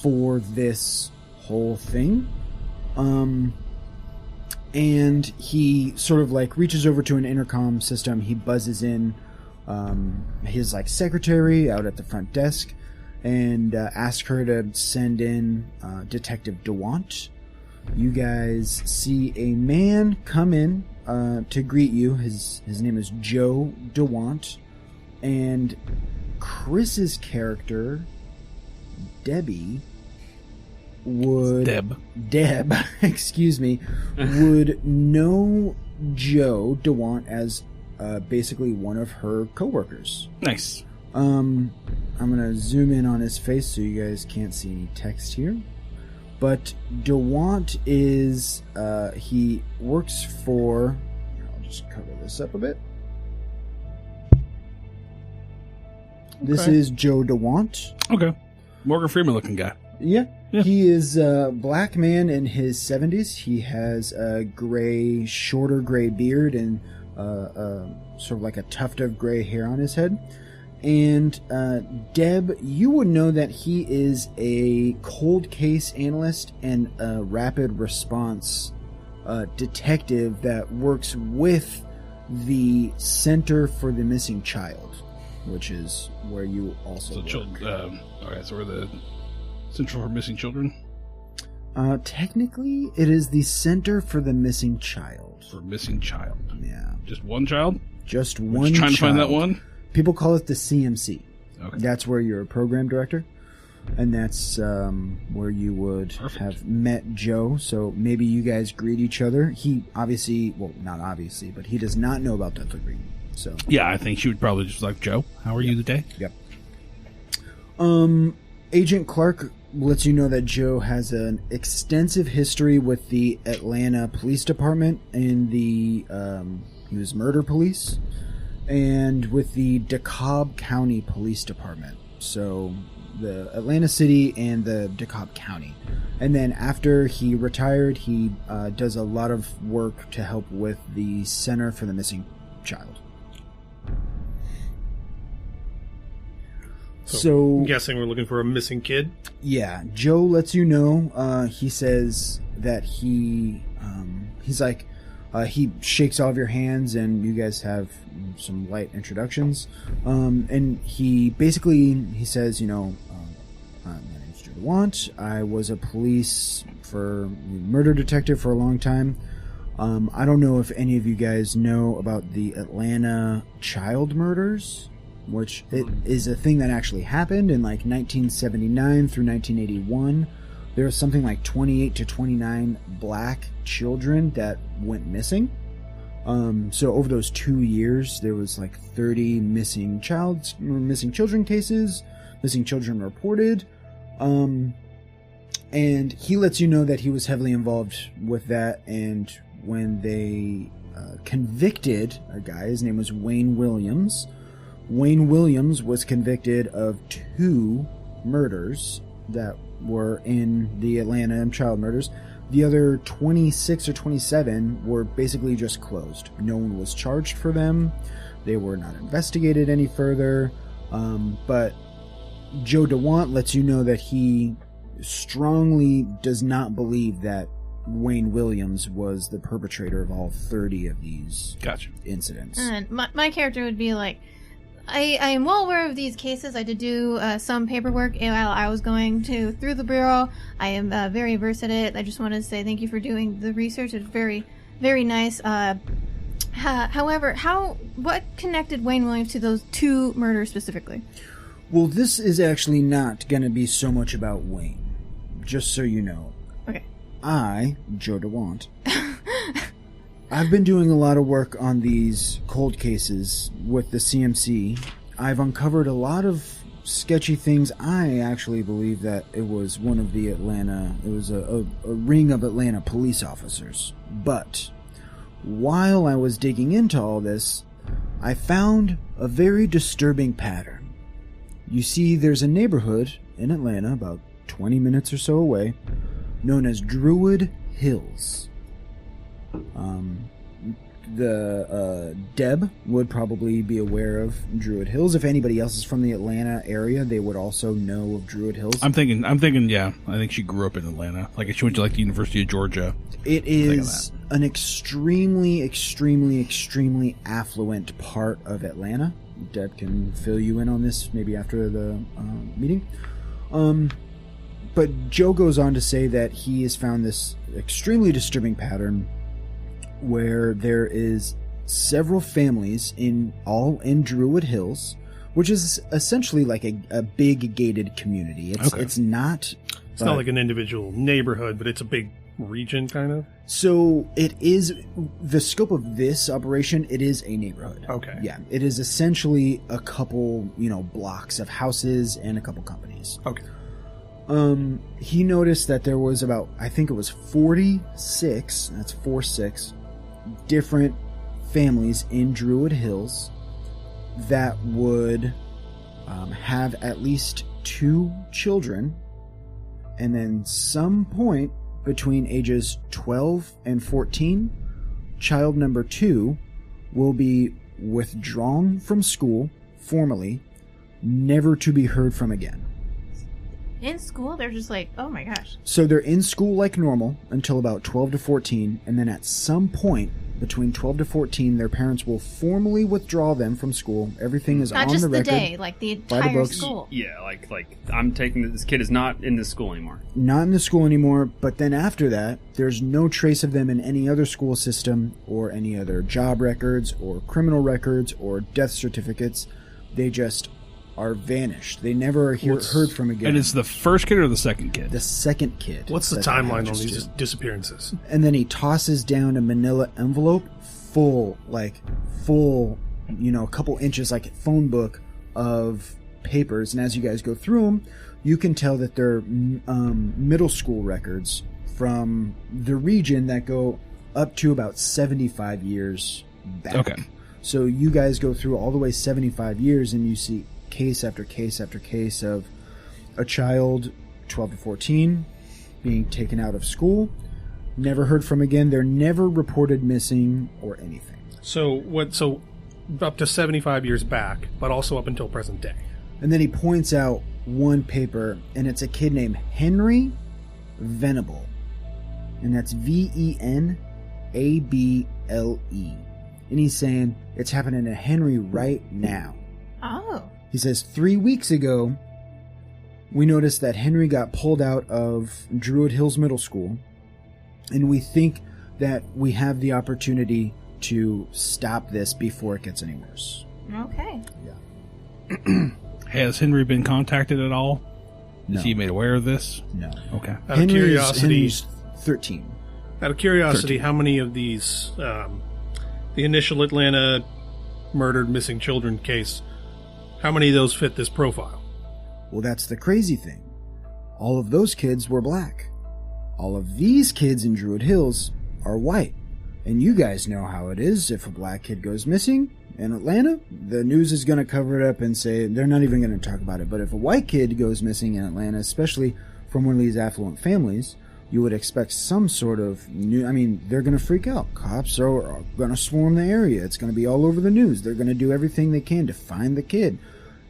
for this whole thing. And he sort of like reaches over to an intercom system. He buzzes in his like secretary out at the front desk and asks her to send in Detective DeWant. You guys see a man come in to greet you. His name is Joe DeWant, and Chris's character Debbie would Deb, excuse me, would know Joe DeWant as basically one of her coworkers. Nice. I'm gonna zoom in on his face so you guys can't see any text here. But DeWant is he works for. I'll just cover this up a bit. This is Joe DeWant. Okay. Morgan Freeman looking guy. Yeah. He is a black man in his 70s. He has a shorter gray beard and sort of like a tuft of gray hair on his head. And Deb, you would know that he is a cold case analyst and a rapid response detective that works with the Center for the Missing Child, which is where you also work. Okay, so we're the Central for Missing Children? Technically, it is the Center for the Missing Child. For Missing Child. Yeah. Just one child? Just We're one just trying child. to find that one? People call it the CMC. Okay. That's where you're a program director. And that's where you would have met Joe. So maybe you guys greet each other. He obviously, well, not obviously, but he does not know about Delta Green. So yeah, I think she would probably just like, Joe, how are you today? Yep. Agent Clark lets you know that Joe has an extensive history with the Atlanta Police Department and he was murder police, and with the DeKalb County Police Department. So the Atlanta City and the DeKalb County. And then after he retired, he does a lot of work to help with the Center for the Missing Child. So I'm guessing we're looking for a missing kid. Yeah, Joe lets you know. He says that he's like, he shakes all of your hands and you guys have some light introductions. And he says, you know, my name's Joe DeWant. I was a murder detective for a long time. I don't know if any of you guys know about the Atlanta child murders, which it is a thing that actually happened in like 1979 through 1981. There was something like 28 to 29 black children that went missing. So over those 2 years, there was like 30 missing children cases, missing children reported. And he lets you know that he was heavily involved with that. And when they convicted a guy, his name was Wayne Williams. Wayne Williams was convicted of 2 murders that were in the Atlanta child murders. The other 26 or 27 were basically just closed. No one was charged for them. They were not investigated any further. But Joe DeWant lets you know that he strongly does not believe that Wayne Williams was the perpetrator of all 30 of these incidents. And my character would be like, I am well aware of these cases. I did do some paperwork while I was going through the bureau. I am very versed at it. I just want to say thank you for doing the research. It's very, very nice. However, what connected Wayne Williams to those 2 murders specifically? Well, this is actually not going to be so much about Wayne, just so you know. Okay. I, Joe DeWant, I've been doing a lot of work on these cold cases with the CMC. I've uncovered a lot of sketchy things. I actually believe that it was one of the it was a ring of Atlanta police officers. But while I was digging into all this, I found a very disturbing pattern. You see, there's a neighborhood in Atlanta, about 20 minutes or so away, known as Druid Hills. Deb would probably be aware of Druid Hills. If anybody else is from the Atlanta area, they would also know of Druid Hills. I'm thinking, yeah. I think she grew up in Atlanta. Like, she went to, like, the University of Georgia. It is an extremely, extremely, extremely affluent part of Atlanta. Deb can fill you in on this maybe after the meeting. But Joe goes on to say that he has found this extremely disturbing pattern where there is several families all in Druid Hills, which is essentially like a big gated community. It's not... It's not like an individual neighborhood, but it's a big region, kind of? So it is... The scope of this operation, it is a neighborhood. Okay. Yeah. It is essentially a couple, blocks of houses and a couple companies. Okay. He noticed that there was about, I think it was 46, that's 46, different families in Druid Hills that would have at least 2 children, and then some point between ages 12 and 14, child number 2 will be withdrawn from school formally, never to be heard from again. In school, they're just like, oh my gosh. So they're in school like normal until about 12 to 14, and then at some point between 12 to 14, their parents will formally withdraw them from school. Everything is on the record. Not just the day, like the entire school. Yeah, like I'm taking this kid is not in this school anymore. Not in the school anymore, but then after that, there's no trace of them in any other school system or any other job records or criminal records or death certificates. They just are vanished. They never are heard from again. And it's the first kid or the second kid? The second kid. What's the timeline on these disappearances? And then he tosses down a manila envelope full, a couple inches, like a phone book of papers. And as you guys go through them, you can tell that they're middle school records from the region that go up to about 75 years back. Okay. So you guys go through all the way 75 years and you see case after case after case of a child 12 to 14 being taken out of school, never heard from again. They're never reported missing or anything. So up to 75 years back, but also up until present day. And then he points out one paper, and it's a kid named Henry Venable, and that's Venable. And he's saying it's happening to Henry right now. Oh. He says 3 weeks ago, we noticed that Henry got pulled out of Druid Hills Middle School, and we think that we have the opportunity to stop this before it gets any worse. Okay. Yeah. Has Henry been contacted at all? No. Is he made aware of this? No. Okay. Out of curiosity, Henry's 13. Out of curiosity, 13. How many of these, the initial Atlanta murdered missing children case, how many of those fit this profile? Well, that's the crazy thing. All of those kids were black. All of these kids in Druid Hills are white. And you guys know how it is. If a black kid goes missing in Atlanta, the news is going to cover it up and say they're not even going to talk about it. But if a white kid goes missing in Atlanta, especially from one of these affluent families, you would expect some sort of they're going to freak out. Cops are going to swarm the area. It's going to be all over the news. They're going to do everything they can to find the kid.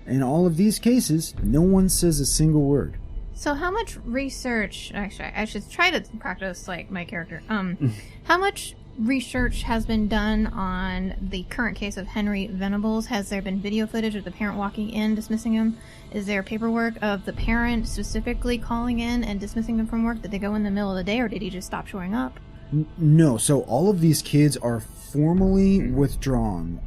In all of these cases, no one says a single word. So how much research, actually, I should try to practice like my character. How much research has been done on the current case of Henry Venables? Has there been video footage of the parent walking in, dismissing him? Is there paperwork of the parent specifically calling in and dismissing him from work? Did they go in the middle of the day, or did he just stop showing up? No. So all of these kids are formally withdrawn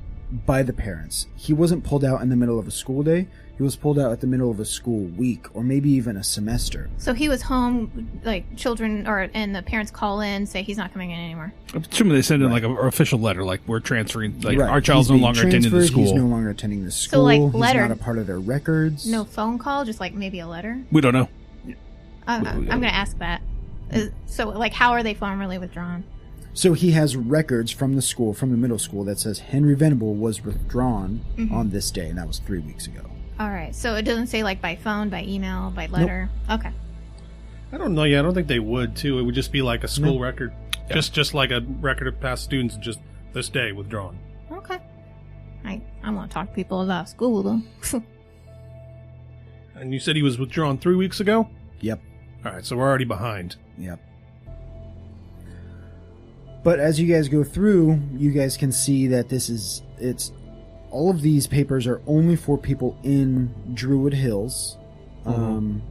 by the parents. He wasn't pulled out in the middle of a school day. He was pulled out at the middle of a school week, or maybe even a semester. So he was home, like children, and the parents call in, say he's not coming in anymore. I'm assuming they send in like an official letter, like we're transferring, like Right. our child's no longer attending the school. He's no longer attending the school. So, like, He's letter. not a part of their records. No phone call, just like maybe a letter? We don't know. I'm going to ask that. So, like, how are they formally withdrawn? So he has records from the school, from the middle school, that says Henry Venable was withdrawn on this day, and that was 3 weeks ago. All right. So it doesn't say, like, by phone, by email, by letter? Nope. Okay. I don't know. Yeah, I don't think they would, too. It would just be like a school record. Yeah. Just like a record of past students, just This day, withdrawn. Okay. I want to talk to people about school, though. And you said he was withdrawn 3 weeks ago? Yep. All right, so we're already behind. Yep. But as you guys go through, you guys can see that it's all of these papers are only for people in Druid Hills, and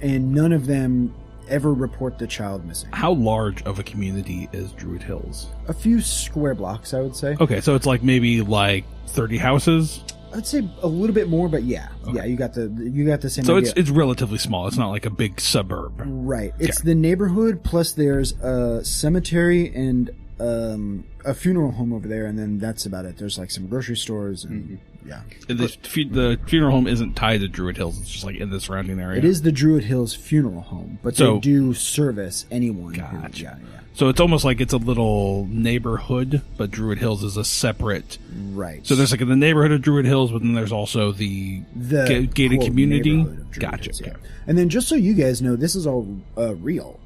none of them ever report the child missing. How large of a community is Druid Hills? A few square blocks, I would say. Okay, so it's like maybe like 30 houses. I'd say a little bit more, but yeah, Okay. yeah, you got the same. So idea. it's relatively small. It's not like a big suburb. Right. It's Okay. the neighborhood, plus there's a cemetery and a funeral home over there, and then that's about it. There's like some grocery stores, and yeah. The funeral home isn't tied to Druid Hills. It's just like in the surrounding area. It is the Druid Hills funeral home, but So- they do service anyone. Gotcha. Yeah. So it's almost like it's a little neighborhood, but Druid Hills is a separate. Right. So there's like in the neighborhood of Druid Hills, but then there's also the gated quote, community. neighborhood of Druid Gotcha. Hills, Okay. yeah. And then just so you guys know, this is all real.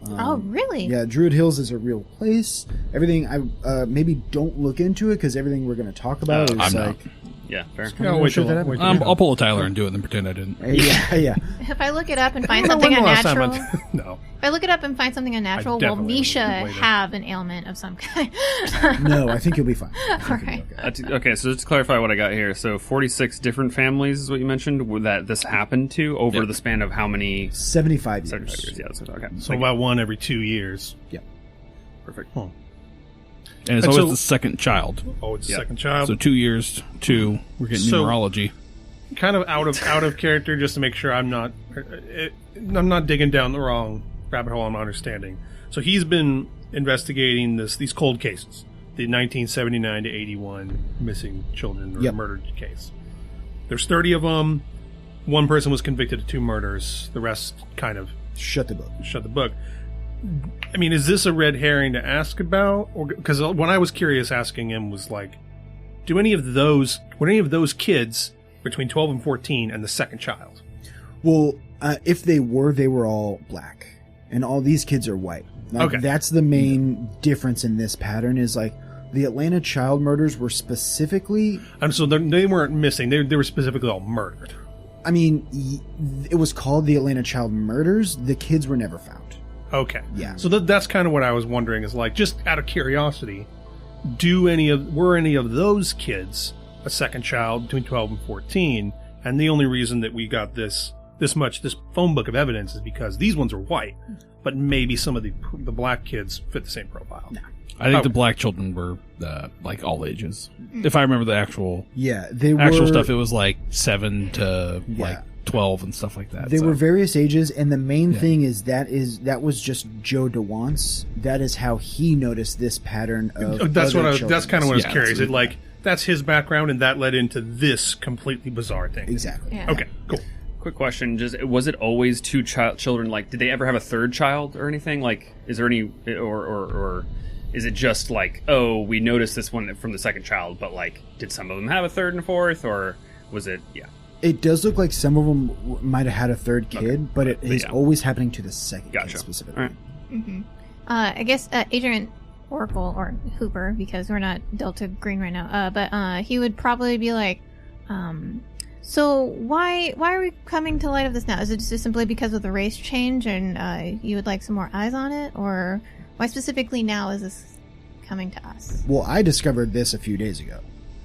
Oh, really? Yeah, Druid Hills is a real place. Everything I maybe don't look into it because everything we're going to talk about is I'm not. like. Yeah, fair. Yeah, wait till- that wait happens. till- I'll pull a Tyler and do it, and then pretend I didn't. Yeah. If I look it up and find I don't something know when the last time unnatural, No. if I look it up and find something unnatural, will definitely will Misha later. have an ailment of some kind? No, I think you'll be fine. I think All you'll be right. okay. Okay, so just to clarify what I got here. So 46 different families is what you mentioned that this happened to over Yep. the span of how many? 75 years. 75 years. Yeah, that's what, okay. So about one every 2 years. Yep. Perfect. And it's And always so- the second child. Oh, it's the Yeah. second child. So 2 years, 2. We're getting So- numerology. Kind of out of character, just to make sure I'm not digging down the wrong rabbit hole. I'm understanding. So he's been investigating these cold cases, the 1979 to 81 missing children or Yep. murdered case. There's 30 of them. One person was convicted of 2 murders. The rest kind of Shut the book. shut the book. I mean, is this a red herring to ask about? Or because when I was curious, asking him was like, were any of those kids between 12 and 14 and the second child? Well, if they were all black, and all these kids are white. Like, Okay. That's the main difference in this pattern. Is like the Atlanta child murders were specifically. So they weren't missing. They were specifically all murdered. I mean, it was called the Atlanta child murders. The kids were never found. Okay. Yeah. So that's kind of what I was wondering. Is like, just out of curiosity, were any of those kids a second child between 12 and 14? And the only reason that we got this phone book of evidence is because these ones are white, but maybe some of the black kids fit the same profile. I think Oh. the black children were like all ages. If I remember the actual They were actual stuff, it was like 7 to Yeah. like 12 and stuff like that. They so. were various ages, and the main thing is that was just Joe DeWant's. That is how he noticed this pattern of. That's other that's children. kind of what I was Yeah, curious. that's That's his background, and that led into this completely bizarre thing. Exactly. Yeah. Okay, cool. Quick question: was it always 2 children? Like, did they ever have a third child or anything? Like, is there any, or is it just like, oh, we noticed this one from the second child, but like, did some of them have a third and fourth, or was it? Yeah. It does look like some of them might have had a third kid, Okay. but it is Yeah. always happening to the second Gotcha. kid specifically. All right. I guess Agent Oracle or Hooper, because we're not Delta Green right now. But he would probably be like, so why are we coming to light of this now? Is it just simply because of the race change, and you would like some more eyes on it, or why specifically now is this coming to us? Well, I discovered this a few days ago.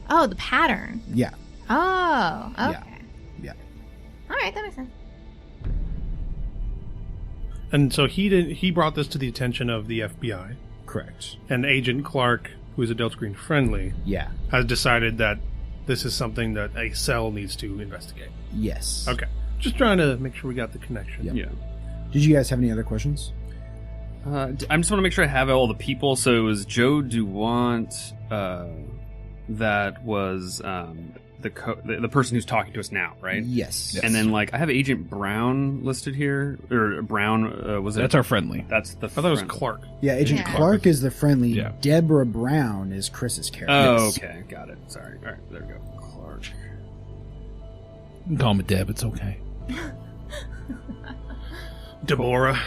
Oh, the pattern. Yeah. Oh, okay. Yeah. All right, that makes sense. And so he brought this to the attention of the FBI, Correct. and Agent Clark, who is a Delta Green friendly, Yeah. has decided that this is something that a cell needs to investigate. Yes. Okay. Just trying to make sure we got the connection. Yep. Yeah. Did you guys have any other questions? I just want to make sure I have all the people. So it was Joe DeWant, that was the person who's talking to us now, right? Yes. And then like I have Agent Brown listed here, or Brown was it? That's our friendly. That's the. I thought it was friend. Clark. Yeah, Agent Yeah. Clark is the friendly. Yeah. Deborah Brown is Chris's character. Oh, Yes. okay, got it. Sorry. All right, there we go. Clark. You can call him a Deb. It's okay. Deborah.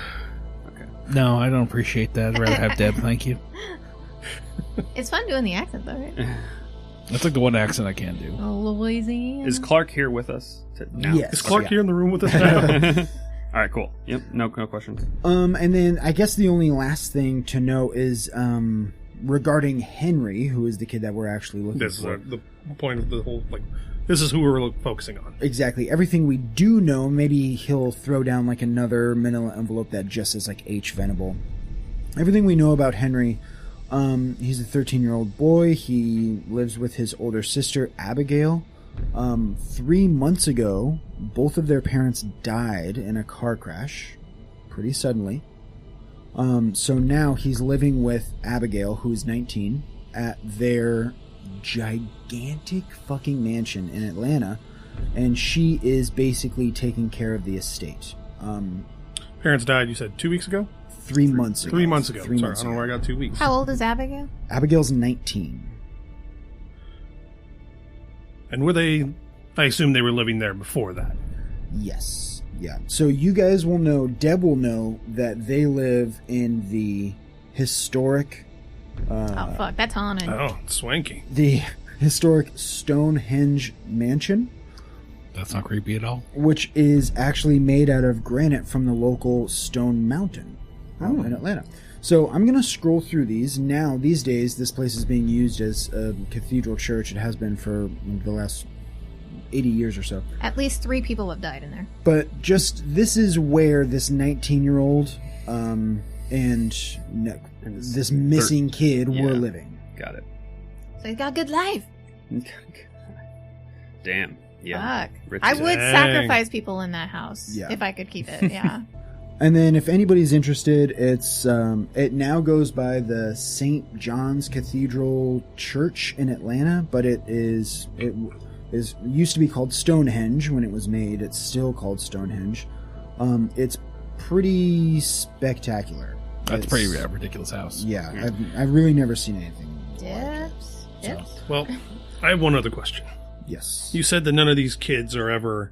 Okay. No, I don't appreciate that. I'd rather have Deb. Thank you. It's fun doing the accent, though, right? That's like the one accent I can do. Oh, Louisiana. Is Clark here with us now? Yes. Is Clark here in the room with us now? All right, cool. Yep, no questions. And then I guess the only last thing to know is regarding Henry, who is the kid that we're actually looking This is for. the point of the whole, like, this is who we're focusing on. Exactly. Everything we do know, maybe he'll throw down like another manila envelope that just says like H Venable. Everything we know about Henry, he's a 13-year-old boy. He lives with his older sister, Abigail. 3 months ago, both of their parents died in a car crash pretty suddenly. So now he's living with Abigail, who's 19, at their gigantic fucking mansion in Atlanta, and she is basically taking care of the estate. Parents died, you said 2 weeks ago? 3 months ago. 3 months ago. Three Sorry, months I don't know ago. where I got 2 weeks. How old is Abigail? Abigail's 19. And were they... I assume they were living there before that. Yes. Yeah. So you guys will know, Deb will know, that they live in the historic... Oh, fuck. That's haunted. Oh, swanky. the historic Stonehenge Mansion, That's not creepy at all. which is actually made out of granite from the local Stone Mountain out in Atlanta. So I'm going to scroll through these. Now, these days, this place is being used as a cathedral church. It has been for the last 80 years or so. At least 3 people have died in there. But just, this is where this 19-year-old this missing kid were living. Got it. So he's got a good life. Damn. Yeah. Fuck. Rich I as would Dang. sacrifice people in that house Yeah. if I could keep it. Yeah. And then if anybody's interested, it's it now goes by the St. John's Cathedral Church in Atlanta, but it is used to be called Stonehenge when it was made. It's still called Stonehenge. It's pretty spectacular. That's It's- pretty ridiculous house. Yeah, I've really never seen anything like it. Dips. Well, I have one other question. Yes. You said that none of these kids are ever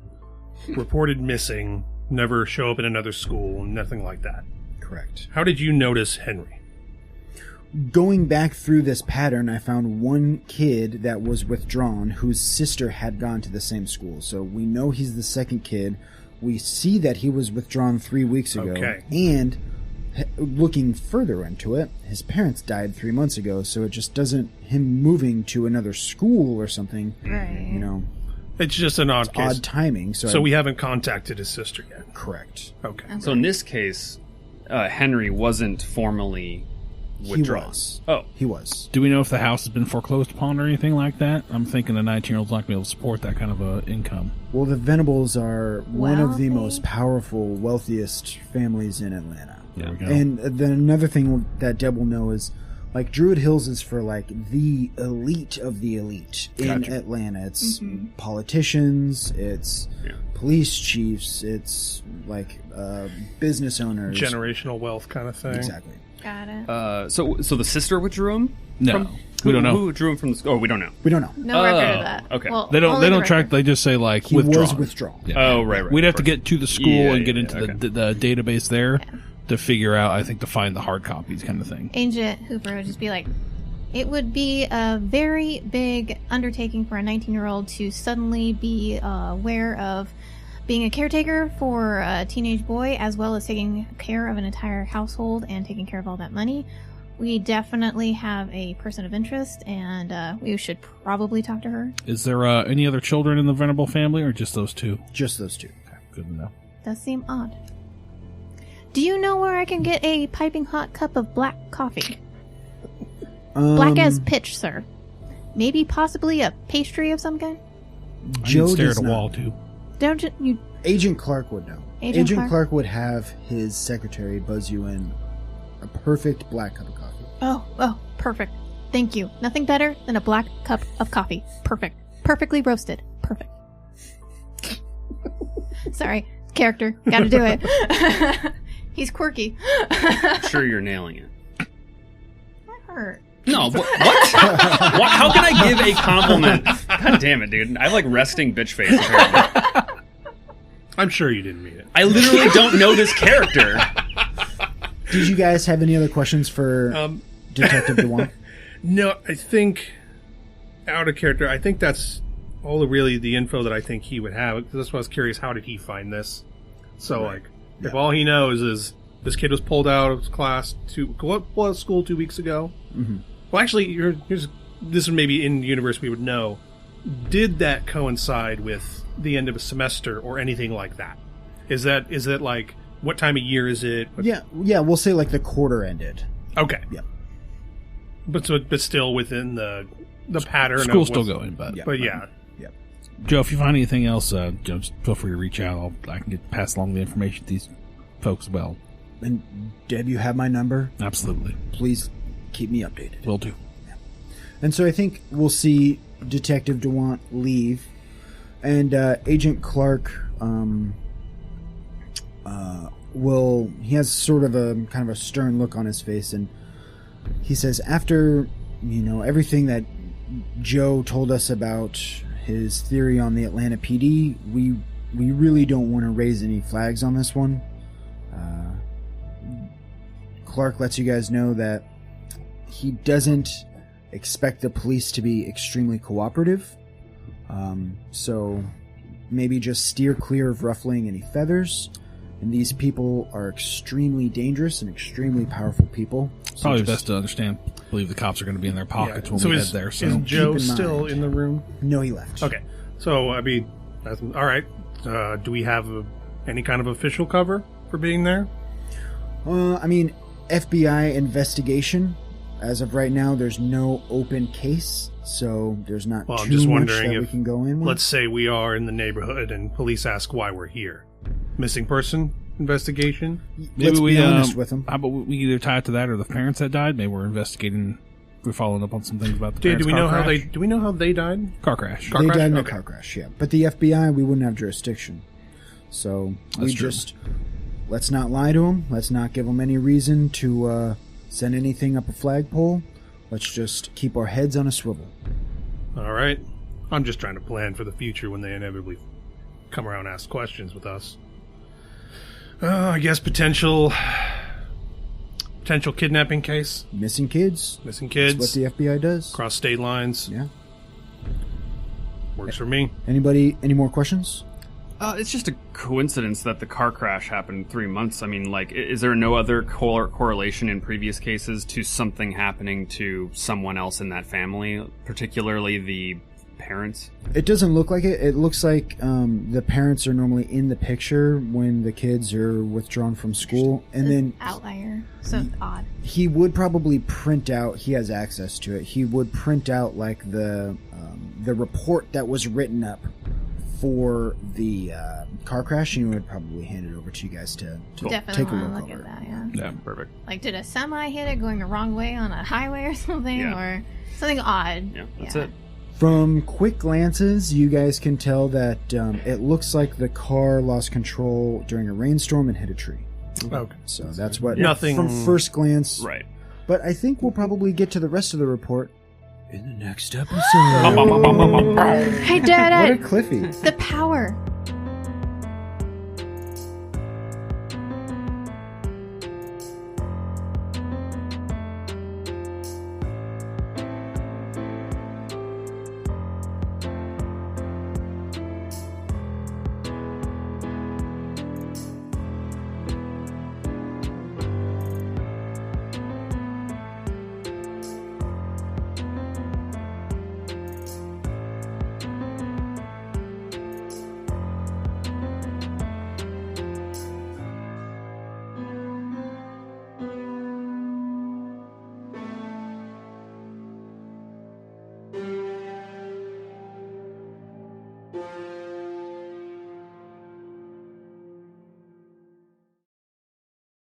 reported missing, never show up in another school, nothing like that. Correct. How did you notice Henry? Going back through this pattern, I found one kid that was withdrawn whose sister had gone to the same school. So we know he's the second kid. We see that he was withdrawn 3 weeks ago. Okay. And looking further into it, his parents died 3 months ago, so it just doesn't, him moving to another school or something, Right. you know, It's just an odd case. odd timing. So, So we haven't contacted his sister yet. correct. Okay. So in this case, Henry wasn't formally withdrawn. He was. Oh, He was. Do we know if the house has been foreclosed upon or anything like that? I'm thinking the 19-year-old's not going to be able to support that kind of income. Well, the Venables are one of the Wealthy. most powerful, wealthiest families in Atlanta. There we go. And then another thing that Deb will know is, like, Druid Hills is for, like, the elite of the elite in Gotcha. Atlanta. It's politicians, it's police chiefs, it's, like, business owners. Generational wealth kind of thing. Exactly. Got it. so the sister withdrew him? No, we don't know. Who withdrew him from the school? Oh, we don't know. We don't know. No record Oh, of that. okay. Well, They don't. only They the don't track. record. They just say like He withdrawn. was withdrawn. Yeah. Oh, right. We'd have to of get to the school Yeah, and get yeah, into okay. the database there to figure out. I think to find the hard copies, kind of thing. Agent Hooper would just be like, it would be a very big undertaking for a 19-year-old to suddenly be aware of being a caretaker for a teenage boy, as well as taking care of an entire household and taking care of all that money. We definitely have a person of interest, and we should probably talk to her. Is there any other children in the Venable family, or just those two? Just those two. Okay, good to know. Does seem odd. Do you know where I can get a piping hot cup of black coffee? Black as pitch, sir. Maybe possibly a pastry of some kind? Joe I can stare does at a not. wall too. Don't you... Agent Clark would know. Agent Clark? Clark would have his secretary buzz you in a perfect black cup of coffee. Oh, perfect. Thank you. Nothing better than a black cup of coffee. Perfect. Perfectly roasted. Perfect. Sorry. Character. Gotta do it. He's quirky. I'm sure you're nailing it. That hurt. No, what? What? How can I give a compliment? God damn it, dude. I have like resting bitch face. Apparently. I'm sure you didn't mean it. I literally don't know this character. Did you guys have any other questions for Detective DeWan? No, I think, out of character, I think that's all really the info that I think he would have. That's why I was curious, how did he find this? So, Right. if all he knows is this kid was pulled out of school 2 weeks ago. Mm-hmm. Well, actually, this is maybe in the universe we would know. Did that coincide with the end of a semester or anything like that? Is that like, what time of year is it? Yeah, we'll say like the quarter ended. Okay. Yeah. But still within the pattern. School's still going, but yeah. Joe, if you find anything else, just feel free to reach out. I can pass along the information to these folks as well. And Deb, you have my number. Absolutely. Please keep me updated. Will do. Yeah. And so I think we'll see Detective DeWant leave, and Agent Clark he has sort of a kind of a stern look on his face, and he says, after everything that Joe told us about his theory on the Atlanta PD, we really don't want to raise any flags on this one. Clark lets you guys know that he doesn't expect the police to be extremely cooperative, so maybe just steer clear of ruffling any feathers. And these people are extremely dangerous and extremely powerful people. So Probably best to believe the cops are going to be in their pockets when we head there. So is Joe in still mind. in the room? No, he left. Okay. So, I mean, all right. Do we have any kind of official cover for being there? FBI investigation. As of right now, there's no open case, so there's not Well, I'm too just much wondering that we if, can go in with. let's say we are in the neighborhood and police ask why we're here. Missing person investigation? Let's be honest with them. How about we either tie it to that or the parents that died? Maybe we're investigating. We're following up on some things about the parents' Do we know how they car died? crash? They died in a Okay. car crash, yeah. But the FBI, we wouldn't have jurisdiction. So That's true. let's not lie to them. Let's not give them any reason to send anything up a flagpole. Let's just keep our heads on a swivel. All right. I'm just trying to plan for the future when they inevitably come around and ask questions with us. I guess potential kidnapping case. Missing kids. Missing kids. That's what the FBI does. Cross state lines. Yeah. Works for me. Anybody? Any more questions? It's just a coincidence that the car crash happened 3 months. I mean, like, is there no other correlation in previous cases to something happening to someone else in that family, particularly the parents? It doesn't look like it. It looks like the parents are normally in the picture when the kids are withdrawn from school, and then Outlier. So odd. he would probably print out. He has access to it. He would print out like the report that was written up for the car crash, and he would probably hand it over to you guys to Definitely take a want to look look over. at that, yeah. Yeah. Perfect. Like, did a semi hit it going the wrong way on a highway or something? Yeah. Or something odd? Yeah, that's it. From quick glances, you guys can tell that it looks like the car lost control during a rainstorm and hit a tree. Okay. So that's what Nothing- from first glance. Right. But I think we'll probably get to the rest of the report in the next episode. Hey, What a Dad! Cliffy. The power.